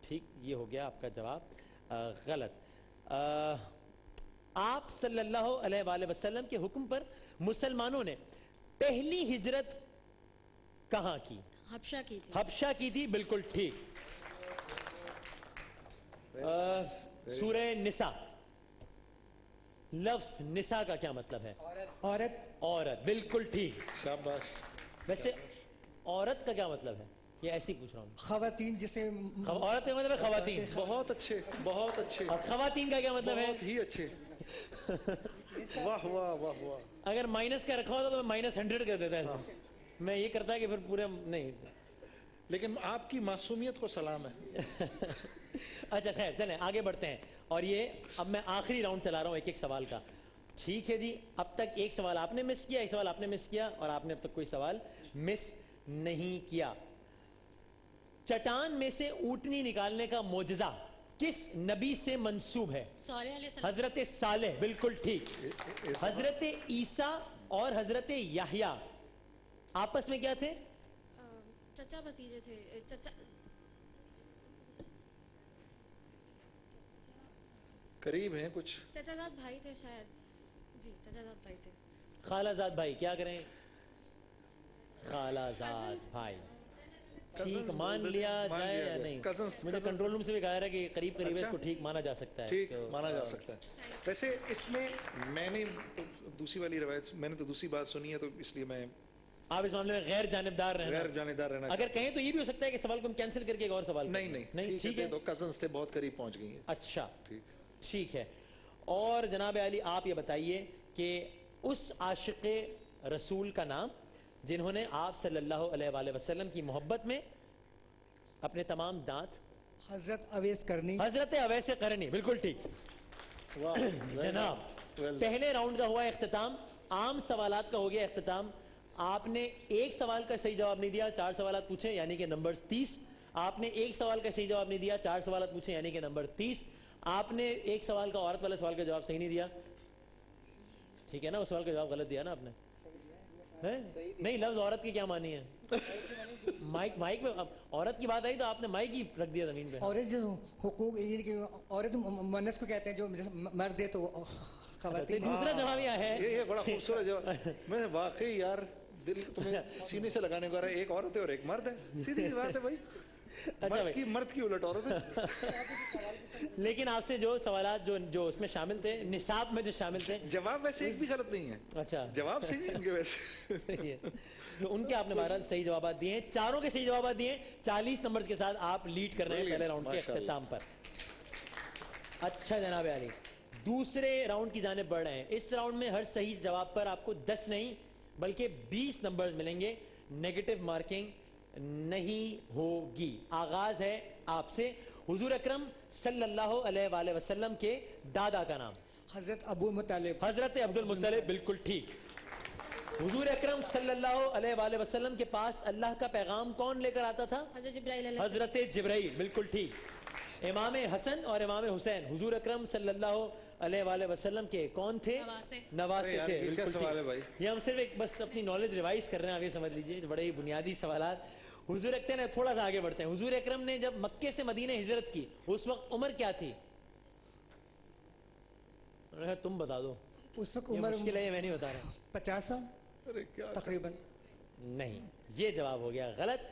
ٹھیک, یہ ہو گیا آپ کا جواب غلط. آپ صلی اللہ علیہ وآلہ وسلم کے حکم پر مسلمانوں نے پہلی ہجرت کہاں کی؟ حبشہ کی تھی. حبشہ کی تھی. بالکل ٹھیک. سورہ نساء, لفظ نساء کا کیا مطلب ہے؟ عورت. بالکل ٹھیک. شاباش. ویسے عورت کا کیا مطلب ہے؟ یہ ایسے ہی پوچھ رہا ہوں. خواتین جسے عورت کا مطلب ہے خواتین. بہت اچھے, بہت اچھے, اور خواتین کا کیا مطلب ہے؟ بہت ہی اچھے. واہ واہ واہ واہ. اگر مائنس کا رکھا ہوتا تو میں -100 کر دیتا ہے. میں یہ کرتا ہے کہ پھر پورے نہیں. لیکن آپ کی معصومیت کو سلام ہے. اچھا خیر, چلیں آگے بڑھتے ہیں. اور یہ اب میں آخری راؤنڈ چلا رہا ہوں ایک سوال کا. ٹھیک ہے جی, اب تک ایک سوال آپ نے مس کیا, ایک سوال آپ نے مس کیا, اور آپ نے اب تک کوئی سوال مس نہیں کیا. چٹان میں سے اونٹنی نکالنے کا معجزہ کس نبی سے منسوب ہے؟ صالح علیہ السلام. حضرت صالح. بالکل ٹھیک. حضرت عیسیٰ اور حضرت یحییٰ آپس میں کیا تھے؟ چچا بھتیجے تھے. قریب ہیں کچھ. چچا زاد بھائی تھے شاید. جی, چچا زاد بھائی تھے. خالہ زاد بھائی. کیا کریں؟ خالہ زاد بھائی. ٹھیک مان لیا جائے یا نہیں؟ مجھے کنٹرول روم سے بھی کہا رہا ہے کہ قریب ہے, اس کو ٹھیک مانا جا سکتا ہے. ٹھیک مانا جا سکتا ہے. ویسے اس میں میں نے دوسری والی روایت, میں نے تو دوسری بات سنی ہے, تو اس لیے میں آپ اس معاملے میں غیر جانبدار رہنا اگر کہیں تو یہ بھی ہو سکتا ہے کہ سوال کو ہم کینسل کر کے ایک اور سوال کریں. نہیں ٹھیک ہے. تو کزنز تھے, بہت قریب پہنچ گئی ہیں. اچھا ٹھیک ہے. اور جناب علی آپ یہ بتائیے کہ اس عاشق رسول کا نام جنہوں نے آپ صلی اللہ علیہ وآلہ وسلم کی محبت میں اپنے تمام دانت. حضرت اویس کرنی. حضرت اویس قرنی. بالکل ٹھیک. جناب پہلے راؤنڈ کا ہوا اختتام, عام سوالات کا ہو گیا اختتام. آپ نے ایک سوال کا صحیح جواب نہیں دیا, 4 سوالات پوچھے یعنی کہ نمبر 30. آپ نے ایک سوال کا صحیح جواب نہیں دیا, 4 سوالات پوچھے یعنی کہ نمبر 30. آپ نے ایک سوال کا عورت والا سوال کا جواب صحیح نہیں دیا. ٹھیک ہے نا, اس سوال کا جواب غلط دیا نا آپ نے. نہیں, لفظ عورت کی کیا معنی ہے؟ مائک میں عورت کی بات آئی تو آپ نے مائک ہی رکھ دیا زمین پہ. عورت جو حقوق, عورت مؤنث کو کہتے ہیں, جو مرد ہے تو خواتین. دوسرا جواب یہ ہے, یہ بڑا خوبصورت جواب. میں واقعی یار دل تمہیں سینے سے لگانے کو رہا ہے. ایک عورت ہے اور ایک مرد ہے, سیدھی سی بات ہے بھائی. مرد کی الٹ عورت ہے. لیکن آپ سے جو سوالات جو اس میں شامل تھے, نصاب میں جو شامل تھے, جواب ویسے ایک بھی غلط نہیں ہے. اچھا جواب صحیح ہے ان کے. ویسے صحیح ہے, تو ان کے آپ نے 12 صحیح جوابات دیے ہیں. چاروں کے صحیح جوابات دیے ہیں. 40 نمبر کے ساتھ آپ لیڈ کر رہے ہیں پہلے راؤنڈ کے اختتام پر. اچھا جناب علی, دوسرے راؤنڈ کی جانب بڑھ رہے ہیں. اس راؤنڈ میں ہر صحیح جواب پر آپ کو 10 نہیں بلکہ 20 نمبرز ملیں گے. نیگیٹو مارکنگ نہیں ہوگی. آغاز ہے آپ سے. حضور اکرم صلی اللہ علیہ وآلہ وسلم کے دادا کا نام؟ حضرت ابو مطلب. حضرت عبد المطلب. بالکل ٹھیک. حضور اکرم صلی اللہ علیہ وآلہ وسلم کے پاس اللہ کا پیغام کون لے کر آتا تھا؟ حضرت جبرائیل علیہ السلام. حضرت جبرائیل. بالکل ٹھیک. امام حسن اور امام حسین حضور اکرم صلی اللہ علیہ وآلہ وسلم کے کون تھے؟ نواسے ارے تھے. یار، یہ کیا بالکل سوال ہے ٹھیک. بھائی؟ یہ ہم صرف ایک بس اپنی نالج ریوائز کر رہے ہیں, آپ یہ سمجھ لیجئے, بڑے ہی بنیادی سوالات. حضور اکرم نے تھوڑا سا آگے بڑھتے ہیں. حضور اکرم نے جب مکے سے مدینہ ہجرت کی اس وقت عمر کیا تھی؟ تم بتا دو. اس وقت یہ عمر مشکل ہے, یہ میں نہیں بتا رہا. 50 سال ارے کیا تقریباً. نہیں, یہ جواب ہو گیا غلط.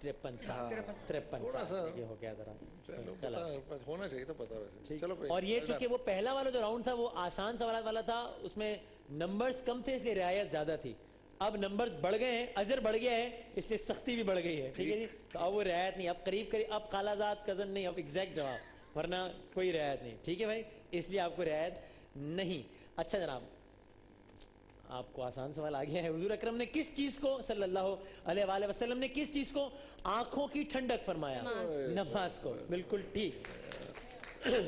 53 سال. 53 تھوڑا سا سال یہ ہو گیا ذرا. چلو غلط. پتہ ہونا چاہیے تھا پتہ ویسے. چلو اور یہ چونکہ وہ پہلا والا جو راؤنڈ تھا وہ آسان سوالات والا تھا, اس میں نمبرز کم تھے اس لیے رعایت زیادہ تھی. اب نمبرز بڑھ گئے ہیں, اجر بڑھ گیا ہے, اس لیے سختی بھی بڑھ گئی ہے. ٹھیک ہے جی, تو اب وہ رعایت نہیں, اب قریب قریب, اب خالازاد کزن نہیں, اب ایگزیکٹ جواب, ورنہ کوئی رعایت نہیں. ٹھیک ہے بھائی, اس لیے آپ کو رعایت نہیں. اچھا جناب, آپ کو آسان سوال آ گیا ہے. حضور اکرم نے کس چیز کو صلی اللہ علیہ وآلہ وسلم نے کس چیز کو آنکھوں کی ٹھنڈک فرمایا؟ نماز کو. بالکل ٹھیک.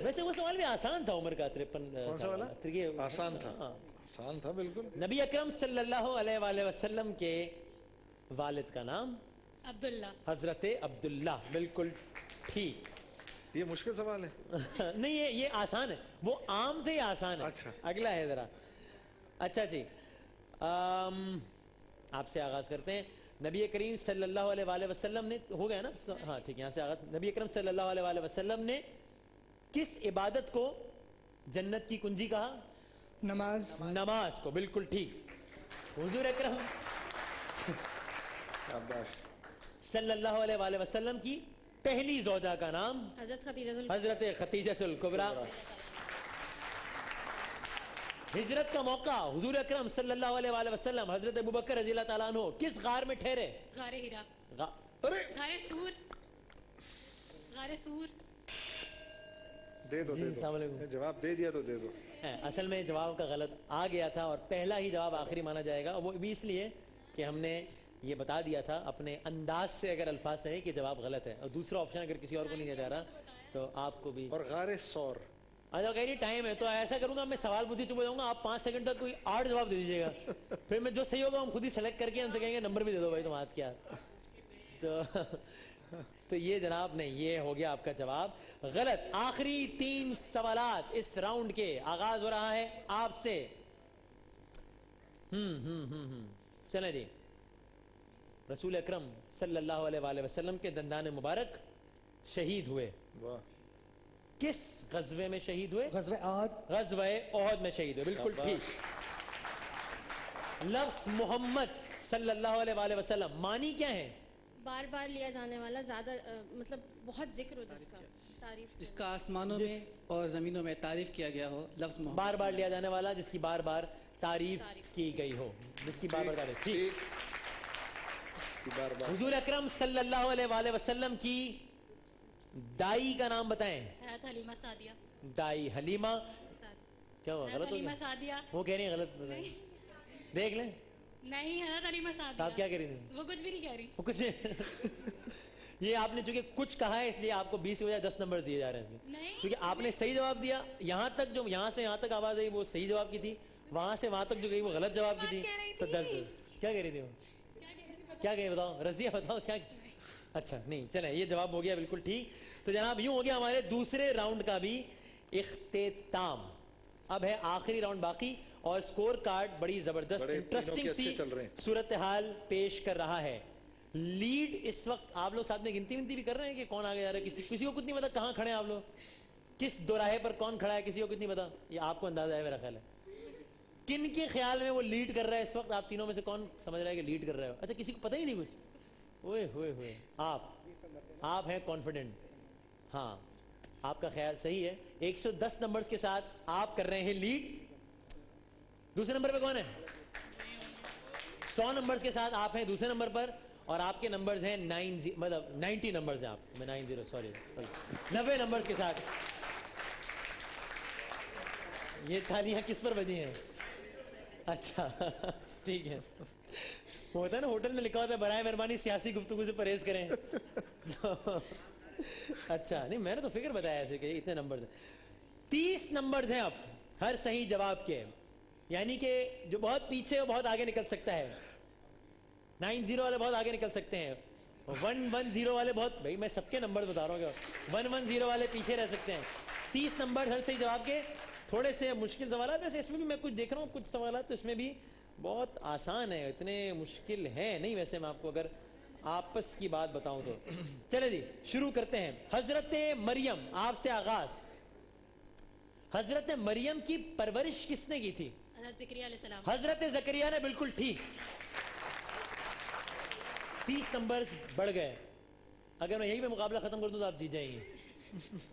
ویسے وہ سوال بھی آسان تھا عمر کا. 53 آسان تھا, آسان تھا بالکل. نبی اکرم صلی اللہ علیہ وآلہ وسلم کے والد کا نام؟ عبداللہ. حضرت عبداللہ. بالکل ٹھیک. یہ مشکل سوال ہے. نہیں, یہ آسان ہے. وہ عام تھے, یہ آسان ہے. اچھا. اگلا ہے ذرا. اچھا جی, آپ سے آغاز کرتے ہیں. نبی کریم صلی اللہ علیہ وآلہ وسلم نے, ہو گیا نا, ہاں ٹھیک ہے, یہاں سے آغاز. نبی اکرم صلی اللہ علیہ وآلہ وسلم نے کس عبادت کو جنت کی کنجی کہا؟ نماز. نماز کو. بالکل ٹھیک. حضور اکرم صلی اللہ علیہ وآلہ وسلم کی پہلی زوجہ کا نام؟ حضرت خدیجہ الکبریٰ. ہجرت کا موقع حضور اکرم صلی اللہ علیہ وآلہ وسلم حضرت ابوبکر رضی اللہ تعالیٰ عنہ کس غار میں ٹھہرے؟ غار ہیرا. ارے غار سور. غار سور. دے دو, جی, دے السلام علیکم. دو, جواب دے دیا تو دے دو. اصل میں جواب کا غلط آ گیا تھا اور پہلا ہی جواب آخری مانا جائے گا. وہ بھی اس لیے کہ ہم نے یہ بتا دیا تھا اپنے انداز سے, اگر الفاظ سے نہیں کہ جواب غلط ہے, اور دوسرا آپشن اگر کسی اور کو نہیں دیا جا رہا تو آپ کو بھی. اور غار سور. اچھا کہہ رہی ٹائم ہے, تو ایسا کروں گا, میں سوال پوچھے چپ ہو جاؤں گا, آپ 5 سیکنڈ تک کوئی 8 جواب دے دیجیے گا, پھر میں جو صحیح ہوگا ہم خود ہی سلیکٹ کر کے ہم سے کہیں گے نمبر بھی دے دو بھائی تم ہاتھ کیا. تو یہ جناب نہیں, یہ ہو گیا آپ کا جواب غلط. آخری 3 سوالات اس راؤنڈ کے. آغاز ہو رہا ہے آپ سے. چلیں جی. رسول اکرم صلی اللہ علیہ وآلہ وسلم کے دندان مبارک شہید ہوئے. واہ. کس غزوے میں شہید ہوئے؟ غزوہ احد. غزوہ احد میں شہید ہوئے. بالکل ٹھیک. لفظ محمد صلی اللہ علیہ وآلہ وسلم معنی کیا ہے؟ بار بار لیا جانے والا, زیادہ مطلب بہت ذکر ہو جس کا, تعریف. جس کا آسمانوں میں اور زمینوں میں تعریف کیا گیا ہو. لفظ محمد. بار بار لیا جانے والا جس کی بار بار تعریف کی گئی ہو. جس کی بار بار تعریف. ٹھیک. حضور اکرم صلی اللہ علیہ وآلہ وسلم کی دائی کا نام بتائیں. حضرت حلیمہ سعدیہ. دائی حلیمہ. کیا ہوا, غلط ہو حلیمہ گیا؟ سعدیہ. وہ کہہ رہی ہیں غلط بتائیں. دیکھ لیں. نہیں, حضرت حلیمہ سعدیہ. آپ کیا کہہ رہی تھی؟ وہ کچھ بھی نہیں کہہ رہی. وہ کچھ یہ آپ نے چونکہ کچھ کہا ہے اس لیے آپ کو 20 کی بجائے 10 نمبر دیے جا رہے ہیں اس میں. نہیں, کیونکہ آپ نے صحیح جواب دیا. یہاں تک جو یہاں سے یہاں تک آواز آئی وہ صحیح جواب کی تھی, وہاں سے وہاں تک جو گئی وہ غلط جواب کی تھی. تو 10 کیا کہہ رہی تھی وہ, کیا کہے بتاؤ رضیہ, بتاؤ کیا. اچھا نہیں, چلیں یہ جواب ہو گیا بالکل ٹھیک. تو جناب یوں ہو گیا ہمارے دوسرے راؤنڈ کا بھی اختتام. اب ہے آخری راؤنڈ باقی, اور سکور کارڈ بڑی زبردست انٹرسٹنگ سی صورتحال پیش کر رہا ہے. لیڈ اس وقت آپ لوگ ساتھ میں گنتی بھی کر رہے ہیں کہ کون آگے جا رہا ہے. کسی کو کچھ نہیں پتا کہاں کھڑے ہیں آپ لوگ, کس دوراہے پر کون کھڑا ہے, کسی کو کچھ نہیں پتا. یہ آپ کو اندازہ ہے میرا خیال ہے. کن کے خیال میں وہ لیڈ کر رہا ہے اس وقت؟ آپ تینوں میں سے کون سمجھ رہا ہے کہ لیڈ کر رہا ہے؟ اچھا کسی کو پتہ ہی نہیں کچھ. اوئے ہوئے ہوئے, آپ ہیں کانفیڈنٹ. ہاں آپ کا خیال صحیح ہے. 110 نمبرز کے ساتھ آپ کر رہے ہیں لیڈ. دوسرے نمبر پہ کون ہے؟ 100 نمبرز کے ساتھ آپ ہیں دوسرے نمبر پر, اور آپ کے نمبرز ہیں 90 نمبرز ہیں. آپ میں 90 نمبرز کے ساتھ. یہ تالیاں کس پر بجی ہیں؟ اچھا ٹھیک ہے. وہ ہوتا ہے نا ہوٹل میں لکھا ہوتا ہے برائے مہربانی سیاسی گفتگو سے پرہیز کریں. اچھا نہیں, میں نے تو فکر بتایا ایسے کہ اتنے نمبر 30 نمبرز ہیں اب ہر صحیح جواب کے. یعنی کہ جو بہت پیچھے وہ بہت آگے نکل سکتا ہے. 90 والے بہت آگے نکل سکتے ہیں, 110 والے بہت بھائی میں سب کے نمبر بتا رہا ہوں کہ 110 والے پیچھے رہ سکتے ہیں. 30 نمبر ہر صحیح جواب کے. تھوڑے سے مشکل سوالات ویسے اس میں بھی میں کچھ دیکھ رہا ہوں, کچھ سوالات تو اس میں بھی بہت آسان ہیں, اتنے مشکل ہیں نہیں ویسے میں آپ کو اگر آپس کی بات بتاؤں تو. چلے جی شروع کرتے ہیں. حضرت مریم, آپ سے آغاز. حضرت مریم کی پرورش کس نے کی تھی؟ حضرت زکریا علیہ السلام. حضرت زکریا نے, بالکل ٹھیک. 30 نمبرز بڑھ گئے. اگر میں یہی پہ مقابلہ ختم کر دوں تو آپ جیت جائیں گے,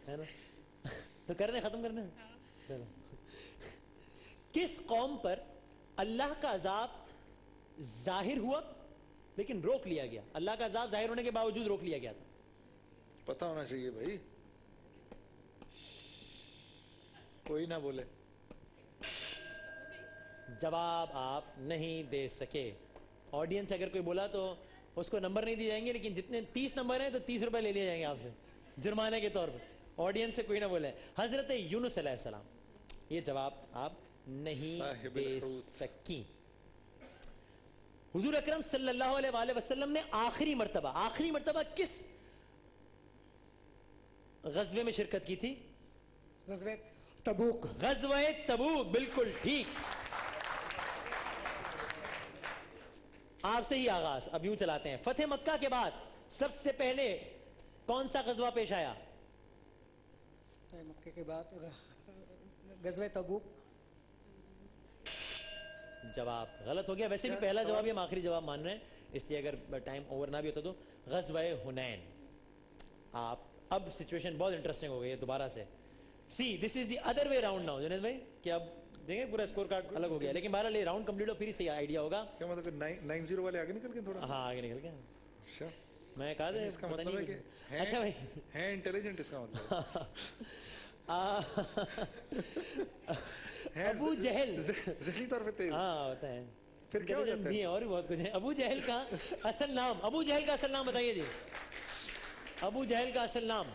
ہے نا؟ تو کرنے ختم کرنے. چلو. کس قوم پر اللہ کا عذاب ظاہر ہوا لیکن روک لیا گیا؟ اللہ کا عذاب ظاہر ہونے کے باوجود روک لیا گیا تھا. پتہ ہونا چاہیے بھائی, کوئی نہ بولے. جواب آپ نہیں دے سکے. آڈینس اگر کوئی بولا تو اس کو نمبر نہیں دیے جائیں گے, لیکن جتنے 30 نمبر ہیں تو 30 روپے لے لیے جائیں گے آپ سے جرمانے کے طور پر. آڈینس سے کوئی نہ بولے. حضرت یونس علیہ السلام, یہ جواب آپ نہیں دے سکی. حضور اکرم صلی اللہ علیہ وآلہ وسلم نے آخری مرتبہ کس غزوے میں شرکت کی تھی؟ غزوہ تبوک. غزوہ تبوک, بالکل ٹھیک. آپ سے ہی آغاز. اب یوں چلاتے ہیں. فتح مکہ کے بعد سب سے پہلے کون سا غزوہ پیش آیا؟ مکے کے بعد غزوہ تبوک. جواب غلط ہو گیا. ویسے بھی پہلا جواب ہم آخری جواب مان رہے ہیں, اس لیے اگر ٹائم اوور نہ بھی ہوتا تو غزوہ حنین. آپ اب سچویشن بہت انٹرسٹنگ ہو گئی ہے دوبارہ سے. See this is the other way round now Junaid بھائی, کہ اب دیکھیں پورا اسکور کارڈ الگ ہو گیا, لیکن بہرحال یہ راؤنڈ کمپلیٹ ہو پھر ہی صحیح آئیڈیا ہوگا. کیا مطلب 90 والے آگے نکل گئے تھوڑا؟ ہاں آگے نکل گیا. اچھا, میں کہا تھا اس کا مطلب ہے کہ اچھا بھائی ہیں انٹیلیجنٹ, اس کا مطلب ابو جہل ذہنی طور پہ تیز. ہاں ہوتا ہے, پھر کیا ہو جاتا ہے؟ اور بھی بہت کچھ ہے. ابو جہل کا اصل نام بتائیے جی. ابو جہل کا اصل نام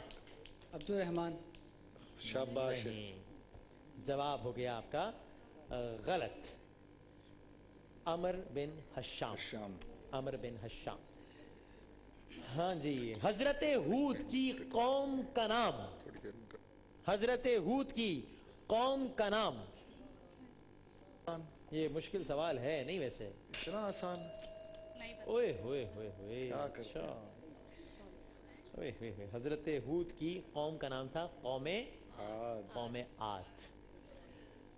عبد الرحمن. شاباش. جواب ہو گیا آپ کا غلط. عمر بن حشام. عمر بن حشام. ہاں جی. حضرت ہود کی قوم کا نام, حضرت ہود کی قوم کا نام. یہ مشکل سوال ہے نہیں ویسے, اتنا آسان. اوئے ہوئے ہوئے ہوئے. اچھا, حضرت ہود کی قوم کا نام تھا قوم عاد.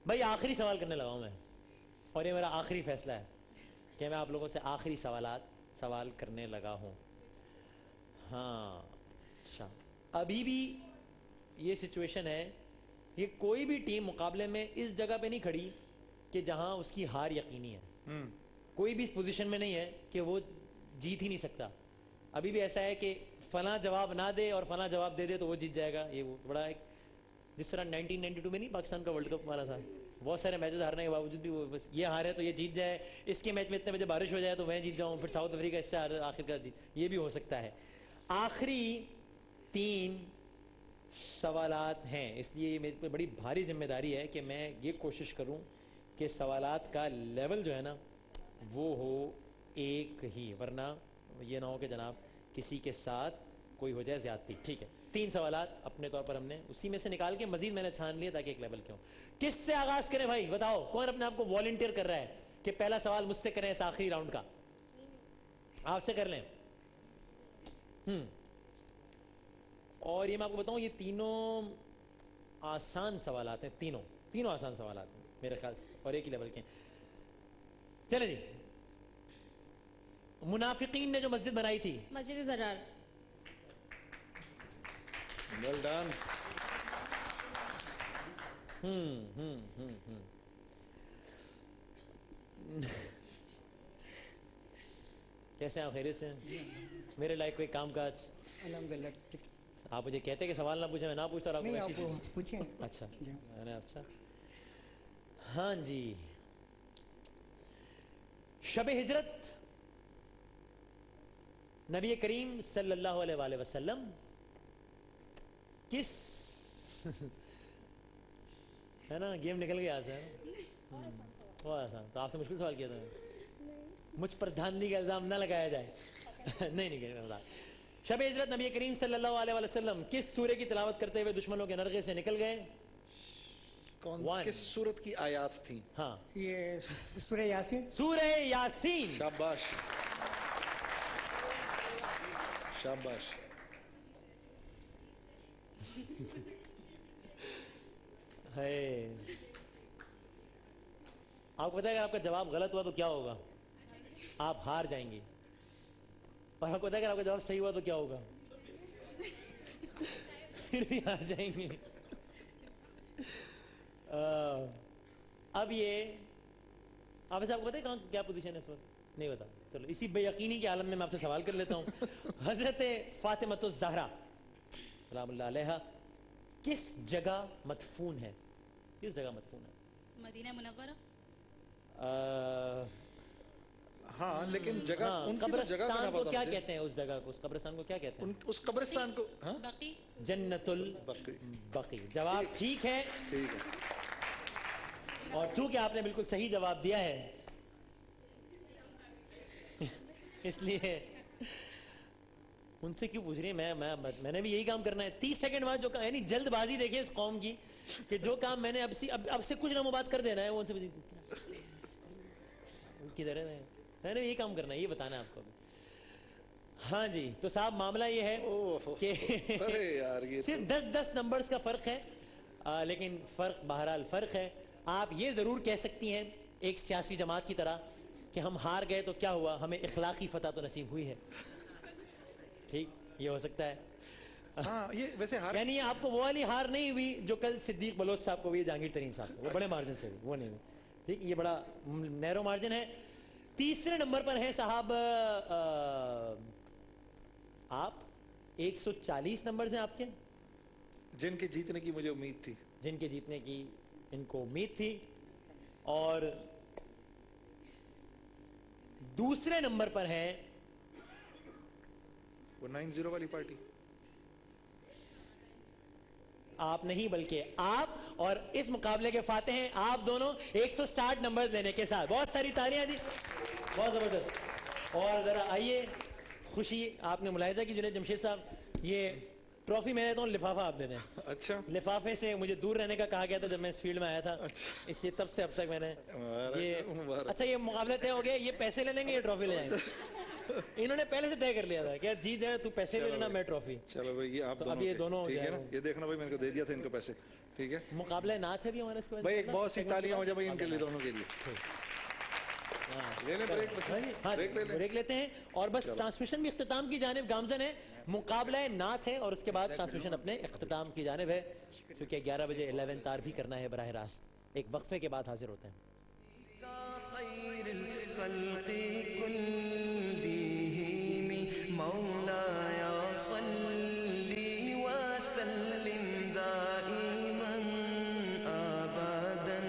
بھائی آخری سوال کرنے لگا ہوں میں, اور یہ میرا آخری فیصلہ ہے کہ میں آپ لوگوں سے آخری سوال کرنے لگا ہوں. ہاں اچھا, ابھی بھی یہ سچویشن ہے, یہ کوئی بھی ٹیم مقابلے میں اس جگہ پہ نہیں کھڑی کہ جہاں اس کی ہار یقینی ہے. کوئی بھی اس پوزیشن میں نہیں ہے کہ وہ جیت ہی نہیں سکتا. ابھی بھی ایسا ہے کہ فلاں جواب نہ دے اور فلاں جواب دے دے تو وہ جیت جائے گا. یہ وہ بڑا ایک, جس طرح 1992 میں نہیں پاکستان کا ورلڈ کپ ہمارا تھا, بہت سارے میچز ہارنے کے باوجود بھی وہ بس یہ ہارے تو یہ جیت جائے, اس کے میچ میں اتنے بجے بارش ہو جائے تو میں جیت جاؤں, پھر ساؤتھ افریقہ اس سے آخر کا جیت, یہ بھی ہو سکتا ہے. آخری 3 سوالات ہیں, اس لیے میرے پہ بڑی بھاری ذمہ داری ہے کہ میں یہ کوشش کروں کہ سوالات کا لیول جو ہے نا وہ ہو ایک ہی, ورنہ یہ نہ ہو کہ جناب کسی کے ساتھ کوئی ہو جائے زیادتی. ٹھیک ہے, 3 سوالات اپنے طور پر ہم نے اسی میں سے نکال کے مزید میں نے چھان لیے تاکہ ایک لیول کے ہوں. کس سے آغاز کریں بھائی بتاؤ, کون اپنے آپ کو والنٹیئر کر رہا ہے کہ پہلا سوال مجھ سے کریں اس آخری راؤنڈ کا؟ آپ سے کر لیں. اور یہ میں آپ کو بتاؤں, یہ تینوں آسان سوالات ہیں, تینوں آسان سوالات ہیں میرے خیال سے, اور ایک ہی لیول کے ہیں. چلیں جی. منافقین نے جو مسجد بنائی تھی, مسجد زرار. Well done. کیسے ہیں, خیریت سے ہیں؟ میرے لائق کوئی کام کاج؟ الحمدللہ. آپ مجھے کہتے کہ سوال نہ پوچھیں, میں نہ پوچھتا اور آپ کو نہیں, ایسی آپ پوچھیں. اچھا میں نے, اچھا ہاں جی. شب ہجرت نبی کریم صلی اللہ علیہ وآلہ وسلم کس ہے نا, گیم نکل گیا آج ہے, بہت آسان. تو آپ سے مشکل سوال کیا تھا, مجھ پر دھاندلی کا الزام نہ لگایا جائے. نہیں کہہ رہا. شب ہجرت نبی کریم صلی اللہ علیہ وسلم کس سورے کی تلاوت کرتے ہوئے دشمنوں کے نرغے سے نکل گئے؟ کون One. کس سورت کی آیات تھیں؟ ہاں یہ سورہ یاسین. سورہ یاسین. شاباش شاباش. ہے آپ کو پتا ہے کہ آپ کا جواب غلط ہوا تو کیا ہوگا؟ آپ ہار جائیں گے. اور آپ کو پتا ہے کہ آپ کا جواب صحیح ہوا تو کیا ہوگا؟ پھر بھی ہار جائیں گے. اب یہ آپ ایسے آپ کو پتا ہے کہاں کیا پوزیشن ہے اس وقت؟ نہیں بتا. چلو اسی بے یقینی کے عالم میں آپ سے سوال کر لیتا ہوں. حضرت فاطمۃ الزہرا سلام اللہ علیہا کس جگہ مدفون ہے؟ کس جگہ مدفون ہے؟ مدینہ منورہ. ہاں لیکن جگہ ان کی تو جگہ قبرستان کا کو نہ پتا کیا مجھے. کہتے ہیں؟ اس جگہ کو اس قبرستان کو کیا کہتے ہیں؟ اس قبرستان کو ہاں بقی. جنت البقیع. جواب ٹھیک ہے ٹھیک ہے. اور چونکہ آپ نے بالکل صحیح جواب دیا ہے اس لیے ان سے کیوں پوچھ رہی ہیں؟ میں نے بھی یہی کام کرنا ہے. 30 سیکنڈ بعد جو یعنی جلد بازی دیکھیں اس قوم کی کہ جو کام میں نے اب سے کچھ نہ بات کر دینا ہے وہ ان سے کدھر ہے. میں نے یہی کام کرنا ہے، یہ بتانا ہے آپ کو. ہاں جی تو صاحب معاملہ یہ ہے کہ صرف 10 نمبرز کا فرق ہے، لیکن فرق بہرحال فرق ہے. آپ یہ ضرور کہہ سکتی ہیں ایک سیاسی جماعت کی طرح کہ ہم ہار گئے تو کیا ہوا، ہمیں اخلاقی فتح تو نصیب ہوئی ہے. ٹھیک یہ ہو سکتا ہے. ہاں یہ ویسے ہار یعنی آپ کو وہ والی ہار نہیں ہوئی جو کل صدیق بلوچ صاحب کو ہوئی جہانگیر ترین صاحب سے، وہ بڑے مارجن سے ہوئی، وہ نہیں ہوئی. ٹھیک یہ بڑا نیرو مارجن ہے. تیسرے نمبر پر ہیں صاحب آپ 140 نمبرز ہیں آپ کے جن کے جیتنے کی مجھے امید تھی. جن کے جیتنے کی ان کو امید تھی. اور دوسرے نمبر پر ہیں وہ 90 والی پارٹی. آپ نہیں بلکہ آپ، اور اس مقابلے کے فاتح ہیں آپ دونوں 160 نمبر لینے کے ساتھ. بہت ساری تالیاں جی، بہت زبردست. اور ذرا آئیے خوشی آپ نے ملاحظہ کی جنید جمشید صاحب یہ ٹرافی میں دیتا ہوں، لفافہ آپ دے دیں. اچھا لفافے سے مجھے دور رہنے کا کہا گیا تھا جب میں اس فیلڈ میں آیا تھا، اس لیے تب سے اب تک میں نے یہ اچھا یہ مقابلہ طے ہو گیا. یہ پیسے لے لیں گے، یہ ٹرافی لے جائیں گے. انہوں نے پہلے سے طے کر لیا تھا کہ جیت جائے تو پیسے لے لینا، میں ٹرافی. چلو بھائی یہ آپ اب یہ دونوں ٹھیک ہے نا. یہ دیکھنا بھائی میں ان کو دے دیا تھا ان کو پیسے. ٹھیک ہے مقابلہ نعت ہے بھی ہمارے اس کے بعد. بھائی ایک بہت سی تالیاں ہو جائے بھائی ان کے لیے، دونوں کے لیے. لے لیں بریک لیتے ہیں اور بس ٹرانسمیشن بھی اختتام کی جانب گامزن ہے. مقابلہ نعت ہے اور اس کے بعد ٹرانسمیشن اپنے اختتام کی جانب ہے، کیونکہ 11 بجے 11 تار بھی کرنا ہے براہ راست. ایک وقفے کے بعد حاضر ہوتے ہیں. خير الخلق كلهم مولاي صل وسلم دائما أبدا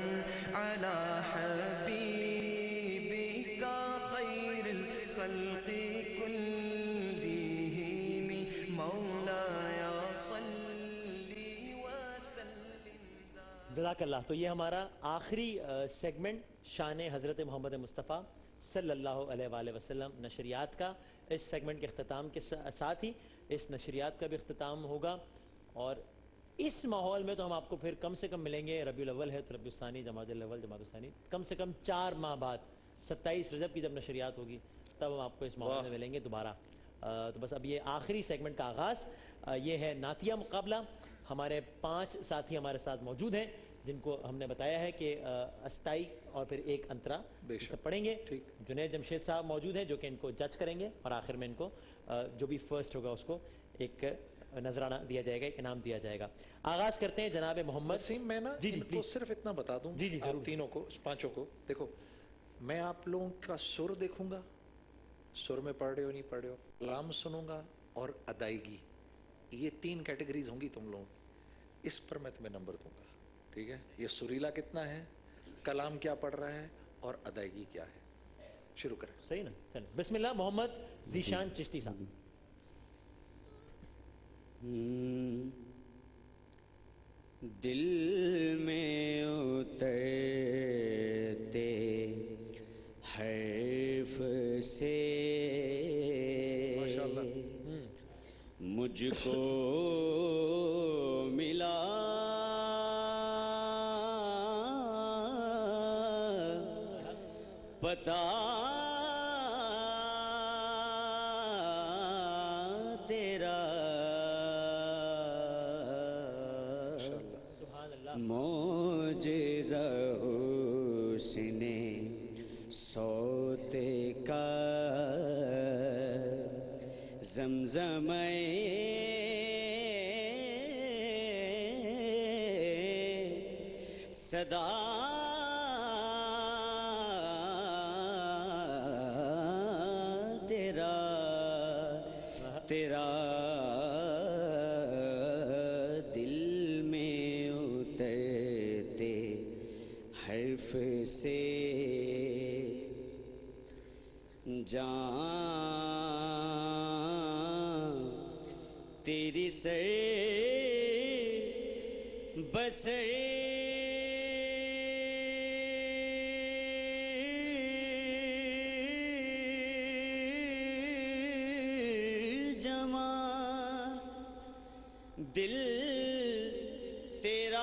على حبيبك خير الخلق كلهم مولاي صل وسلم. جزاک اللہ. تو یہ ہمارا آخری سیگمنٹ شان حضرت محمد مصطفیٰ صلی اللہ علیہ وآلہ وسلم نشریات کا. اس سیگمنٹ کے اختتام کے ساتھ ہی اس نشریات کا بھی اختتام ہوگا. اور اس ماحول میں تو ہم آپ کو پھر کم سے کم ملیں گے. ربیع الاول ہے تو ربیع الثانی، جمادی الاول، جمادی الثانی، کم سے کم 4 ماہ بعد 27 رجب کی جب نشریات ہوگی تب ہم آپ کو اس ماحول میں ملیں گے دوبارہ. تو بس اب یہ آخری سیگمنٹ کا آغاز یہ ہے نعتیہ مقابلہ. ہمارے 5 ساتھی ہمارے ساتھ موجود ہیں جن کو ہم نے بتایا ہے کہ استائی اور پھر ایک انترا سب پڑھیں گے. جنید جمشید صاحب موجود ہیں جو کہ ان کو جج کریں گے اور آخر میں ان کو جو بھی فرسٹ ہوگا اس کو ایک نذرانہ دیا جائے گا، ایک انعام دیا جائے گا. آغاز کرتے ہیں جناب محمد. وسیم میں نا ان کو صرف اتنا بتا دوں آپ تینوں کو، 5 کو. دیکھو میں آپ لوگوں کا سر دیکھوں گا، سر میں پڑھ رہے ہو نہیں پڑھ رہے ہو، کلام سنوں گا اور ادائیگی. یہ 3 کیٹیگریز ہوں گی تم لوگوں. اس پر میں تمہیں نمبر دوں گا. ٹھیک ہے؟ یہ سریلا کتنا ہے، کلام کیا پڑھ رہا ہے اور ادائیگی کیا ہے. شروع کریں. صحیح نا؟ چلیں بسم اللہ. محمد ذیشان چشتی صاحب. دل میں اترتے حرف سے مجھ کو ملا پتا تیرا معجزہ حسن صوت کا زمزم صدا تیرا تیرا دل میں اترتے حرف سے جان تیری سر بسر جمال دل تیرا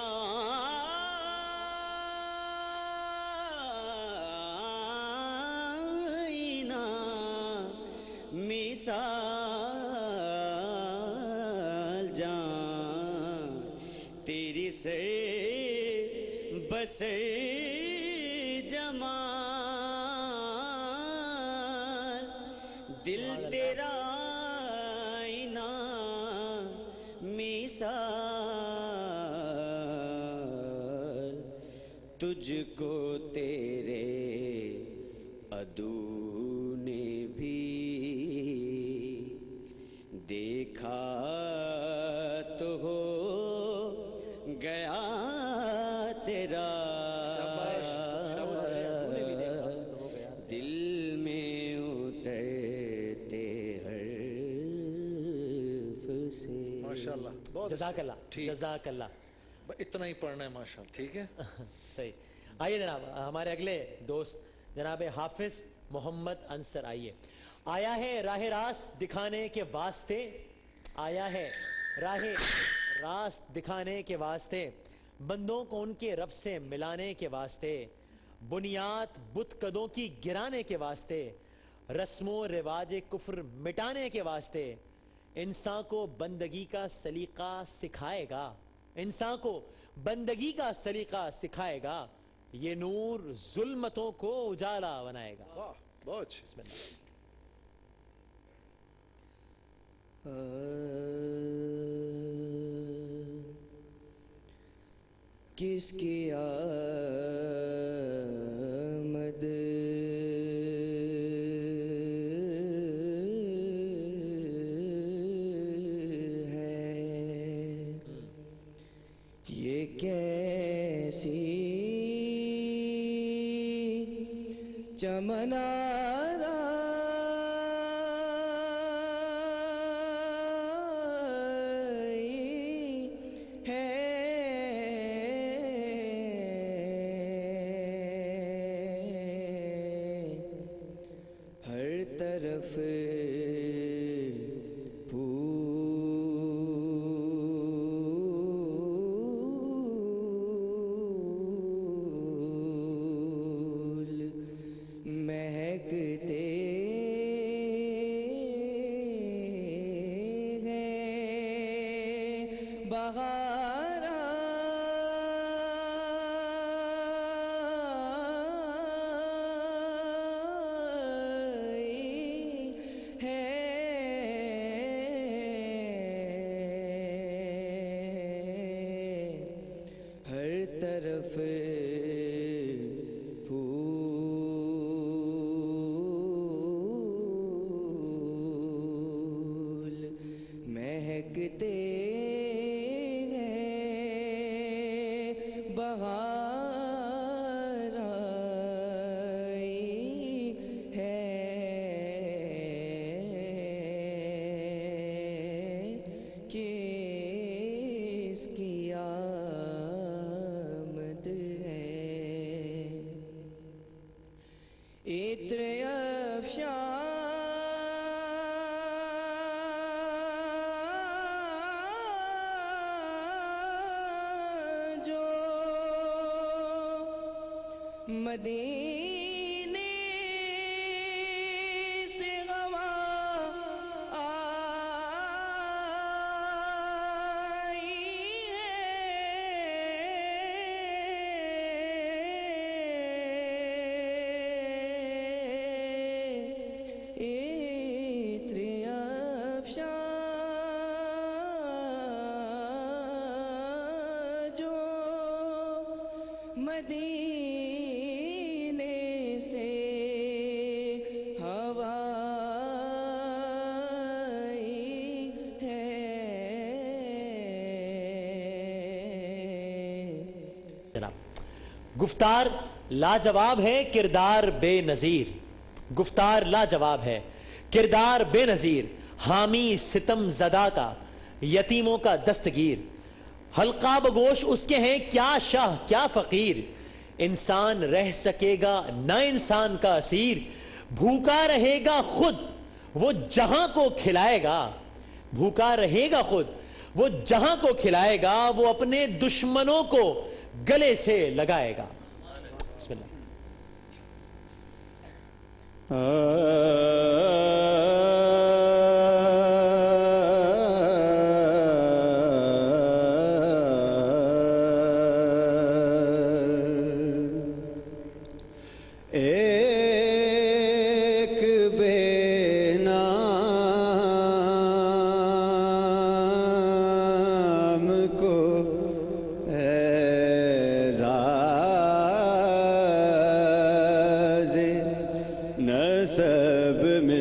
آئینہ مثال جان تیری سر بسر جمال دل تیرا آئینہ مثال تجھ کو تیرے عدو نے بھی دیکھا تو ہو گیا تیرا دل میں اترتے حرف سے ماشاءاللہ بہت جزاک اللہ ٹھیک جزاک اللہ اتنا ہی پڑھنا ہے ماشاءاللہ ٹھیک ہے صحیح آئیے جناب ہمارے اگلے دوست جناب حافظ محمد انصر آئیے آیا ہے راہ راست دکھانے کے واسطے آیا ہے راہ راست دکھانے کے واسطے بندوں کو ان کے رب سے ملانے کے واسطے بنیاد بت قدوں کی گرانے کے واسطے رسم و رواج کفر مٹانے کے واسطے انسان کو بندگی کا سلیقہ سکھائے گا انسان کو بندگی کا سلیقہ سکھائے گا یہ نور ظلمتوں کو اجالا بنائے گا واہ بہت اچھا بسم اللہ کس کی آمد ہے یہ کیسی چمن مدینے سے ہوا مدینے سے ہوا ہے. جناب گفتار لاجواب ہے کردار بے نظیر، گفتار لاجواب ہے کردار بے نظیر، حامی ستم زدہ کا یتیموں کا دستگیر، حلقہ بگوش اس کے ہیں کیا شاہ کیا فقیر، انسان رہ سکے گا نہ انسان کا اسیر، بھوکا رہے گا خود وہ جہاں کو کھلائے گا، بھوکا رہے گا خود وہ جہاں کو کھلائے گا، وہ اپنے دشمنوں کو گلے سے لگائے گا. بسم اللہ. ایک بے نام کو اعزاز نسب مل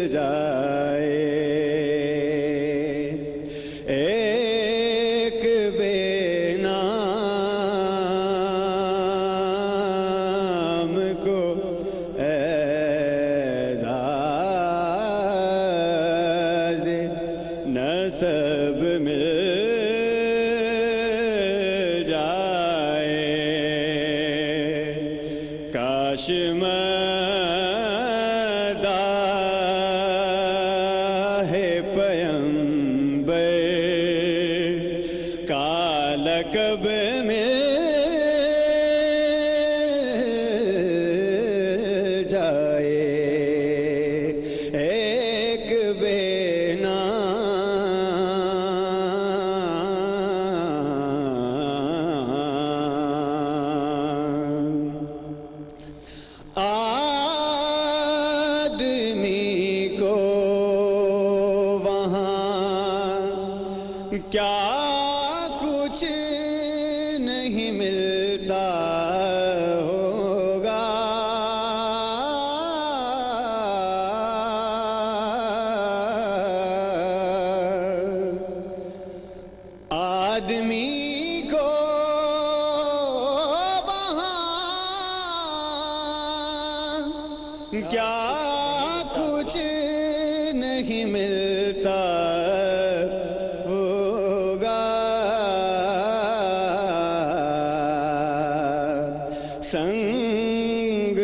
جائے، ایک بے نام کو اعزاز نسب مل جائے، کاش مداح پیمبر کا لقب مل جائے، ایک بے نام آدمی کو وہاں کیا کچھ نہیں ملتا ہوگا، آدمی کو وہاں کیا کچھ نہیں ملتا ہوگا،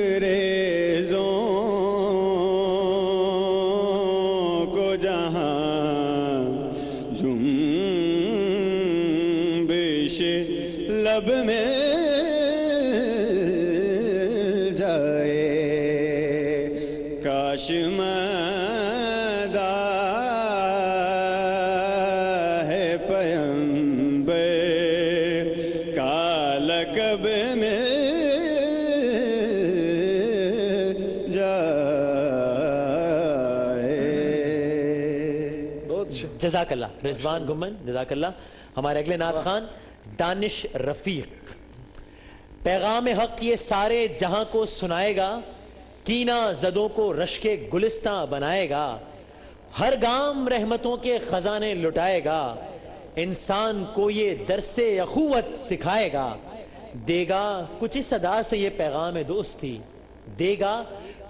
سنگریزوں کو جہاں جنبش لب میں جائے، کاش مداح پیمبر کا لقب مل جائے. جزاک اللہ رضوان گمن، جزاک اللہ. ہمارے اگلے نعت خان دانش رفیق. پیغام حق یہ سارے جہاں کو سنائے گا، کینہ زدوں کو رشک گلستاں بنائے گا، ہر گام رحمتوں کے خزانے لٹائے گا، انسان کو یہ درس اخوت سکھائے گا، دے گا کچھ اس ادا سے یہ پیغام دوستی، دے گا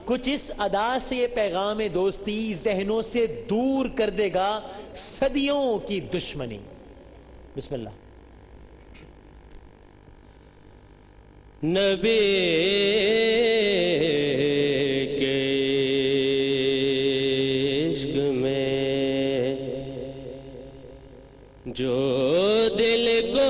کچھ اس ادا سے یہ پیغام دوستی، ذہنوں سے دور کر دے گا صدیوں کی دشمنی. بسم اللہ. نبی کے عشق میں جو دل کو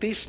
30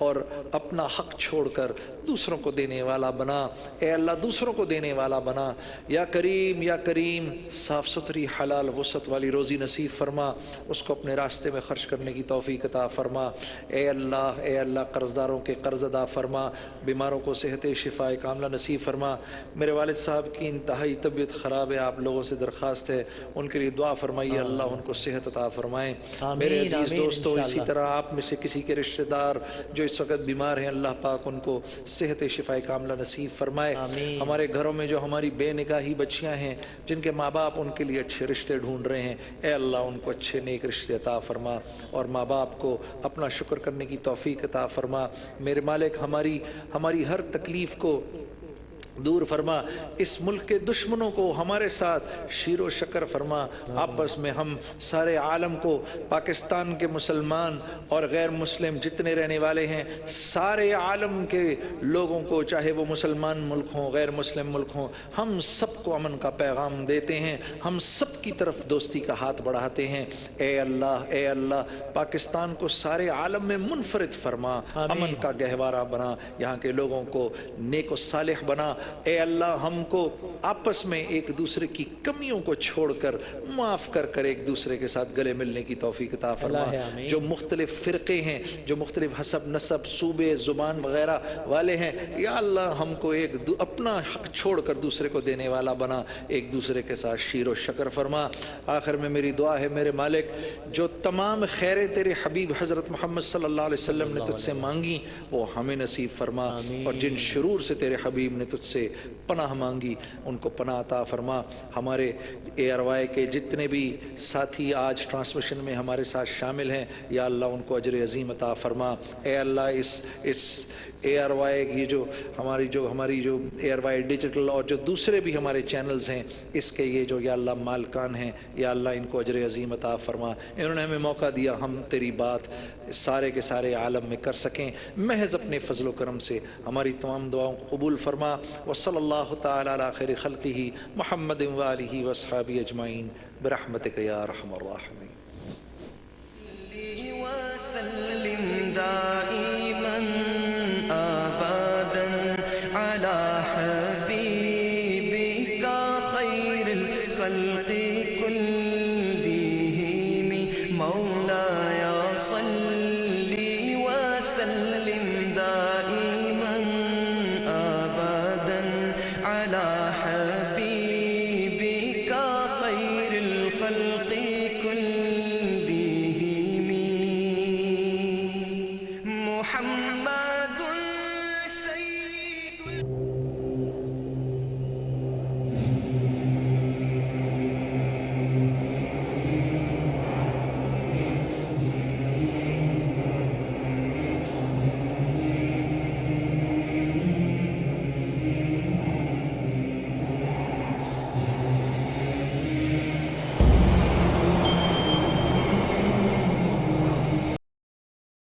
اور اپنا حق چھوڑ کر دوسروں کو دینے والا بنا. اے اللہ دوسروں کو دینے والا بنا. یا کریم صاف ستھری حلال وسعت والی روزی نصیب فرما, اس کو اپنے راستے میں خرچ کرنے کی توفیق عطا فرما. اے اللہ قرض داروں کے قرض ادا فرما, بیماروں کو صحت شفا کاملہ نصیب فرما. میرے والد صاحب کی انتہائی طبیعت خراب ہے, آپ لوگوں سے درخواست ہے ان کے لیے دعا فرمائیے, اللہ ان کو صحت عطا فرمائیں. میرے عزیز دوستو, اسی طرح آپ میں سے کسی کے رشتہ دار جو اس وقت بیمار ہیں, اللہ پاک ان کو صحت شفا کاملہ نصیب فرمائے. ہمارے گھروں میں جو ہماری بے نکاحی بچیاں ہیں جن کے ماں باپ ان کے لیے اچھے رشتے ڈھونڈ رہے ہیں, اے اللہ ان کو اچھے نیک رشتے عطا فرما اور ماں باپ کو اپنا شکر کرنے کی توفیق عطا فرما. میرے مالک ہماری ہر تکلیف کو دور فرما. اس ملک کے دشمنوں کو ہمارے ساتھ شیر و شکر فرما. آپس میں ہم سارے عالم کو, پاکستان کے مسلمان اور غیر مسلم جتنے رہنے والے ہیں, سارے عالم کے لوگوں کو, چاہے وہ مسلمان ملک ہوں غیر مسلم ملک ہوں, ہم سب کو امن کا پیغام دیتے ہیں, ہم سب کی طرف دوستی کا ہاتھ بڑھاتے ہیں. اے اللہ پاکستان کو سارے عالم میں منفرد فرما, امن کا گہوارہ بنا, یہاں کے لوگوں کو نیک و صالح بنا. اے اللہ ہم کو آپس میں ایک دوسرے کی کمیوں کو چھوڑ کر معاف کر ایک دوسرے کے ساتھ گلے ملنے کی توفیق عطا فرما. جو مختلف فرقے ہیں, جو مختلف حسب نسب صوبے زبان وغیرہ والے ہیں, یا اللہ ہم کو اپنا حق چھوڑ کر دوسرے کو دینے والا بنا, ایک دوسرے کے ساتھ شیر و شکر فرما. آخر میں میری دعا ہے میرے مالک, جو تمام خیریں تیرے حبیب حضرت محمد صلی اللہ علیہ وسلم نے تجھ سے مانگی وہ ہمیں نصیب فرما, اور جن شرور سے تیرے حبیب نے تجھ سے پناہ مانگی ان کو پناہ عطا فرما. ہمارے ARY کے جتنے بھی ساتھی آج ٹرانسمیشن میں ہمارے ساتھ شامل ہیں, یا اللہ ان کو اجر عظیم عطا فرما. اے اللہ اس ARY کی جو ہماری جو ARY ڈیجیٹل اور جو دوسرے بھی ہمارے چینلز ہیں, اس کے یہ جو یا اللہ مالکان ہیں, یا اللہ ان کو اجر عظیم عطا فرما. انہوں نے ہمیں موقع دیا ہم تیری بات سارے کے سارے عالم میں کر سکیں. محض اپنے فضل و کرم سے ہماری تمام دعاؤں کو قبول فرما. وصلی اللہ تعالی علی خیر خلقہ محمد وآلہ واصحابہ اجمعین برحمتک یا ارحم الراحمین. وسلم دائما ابدا على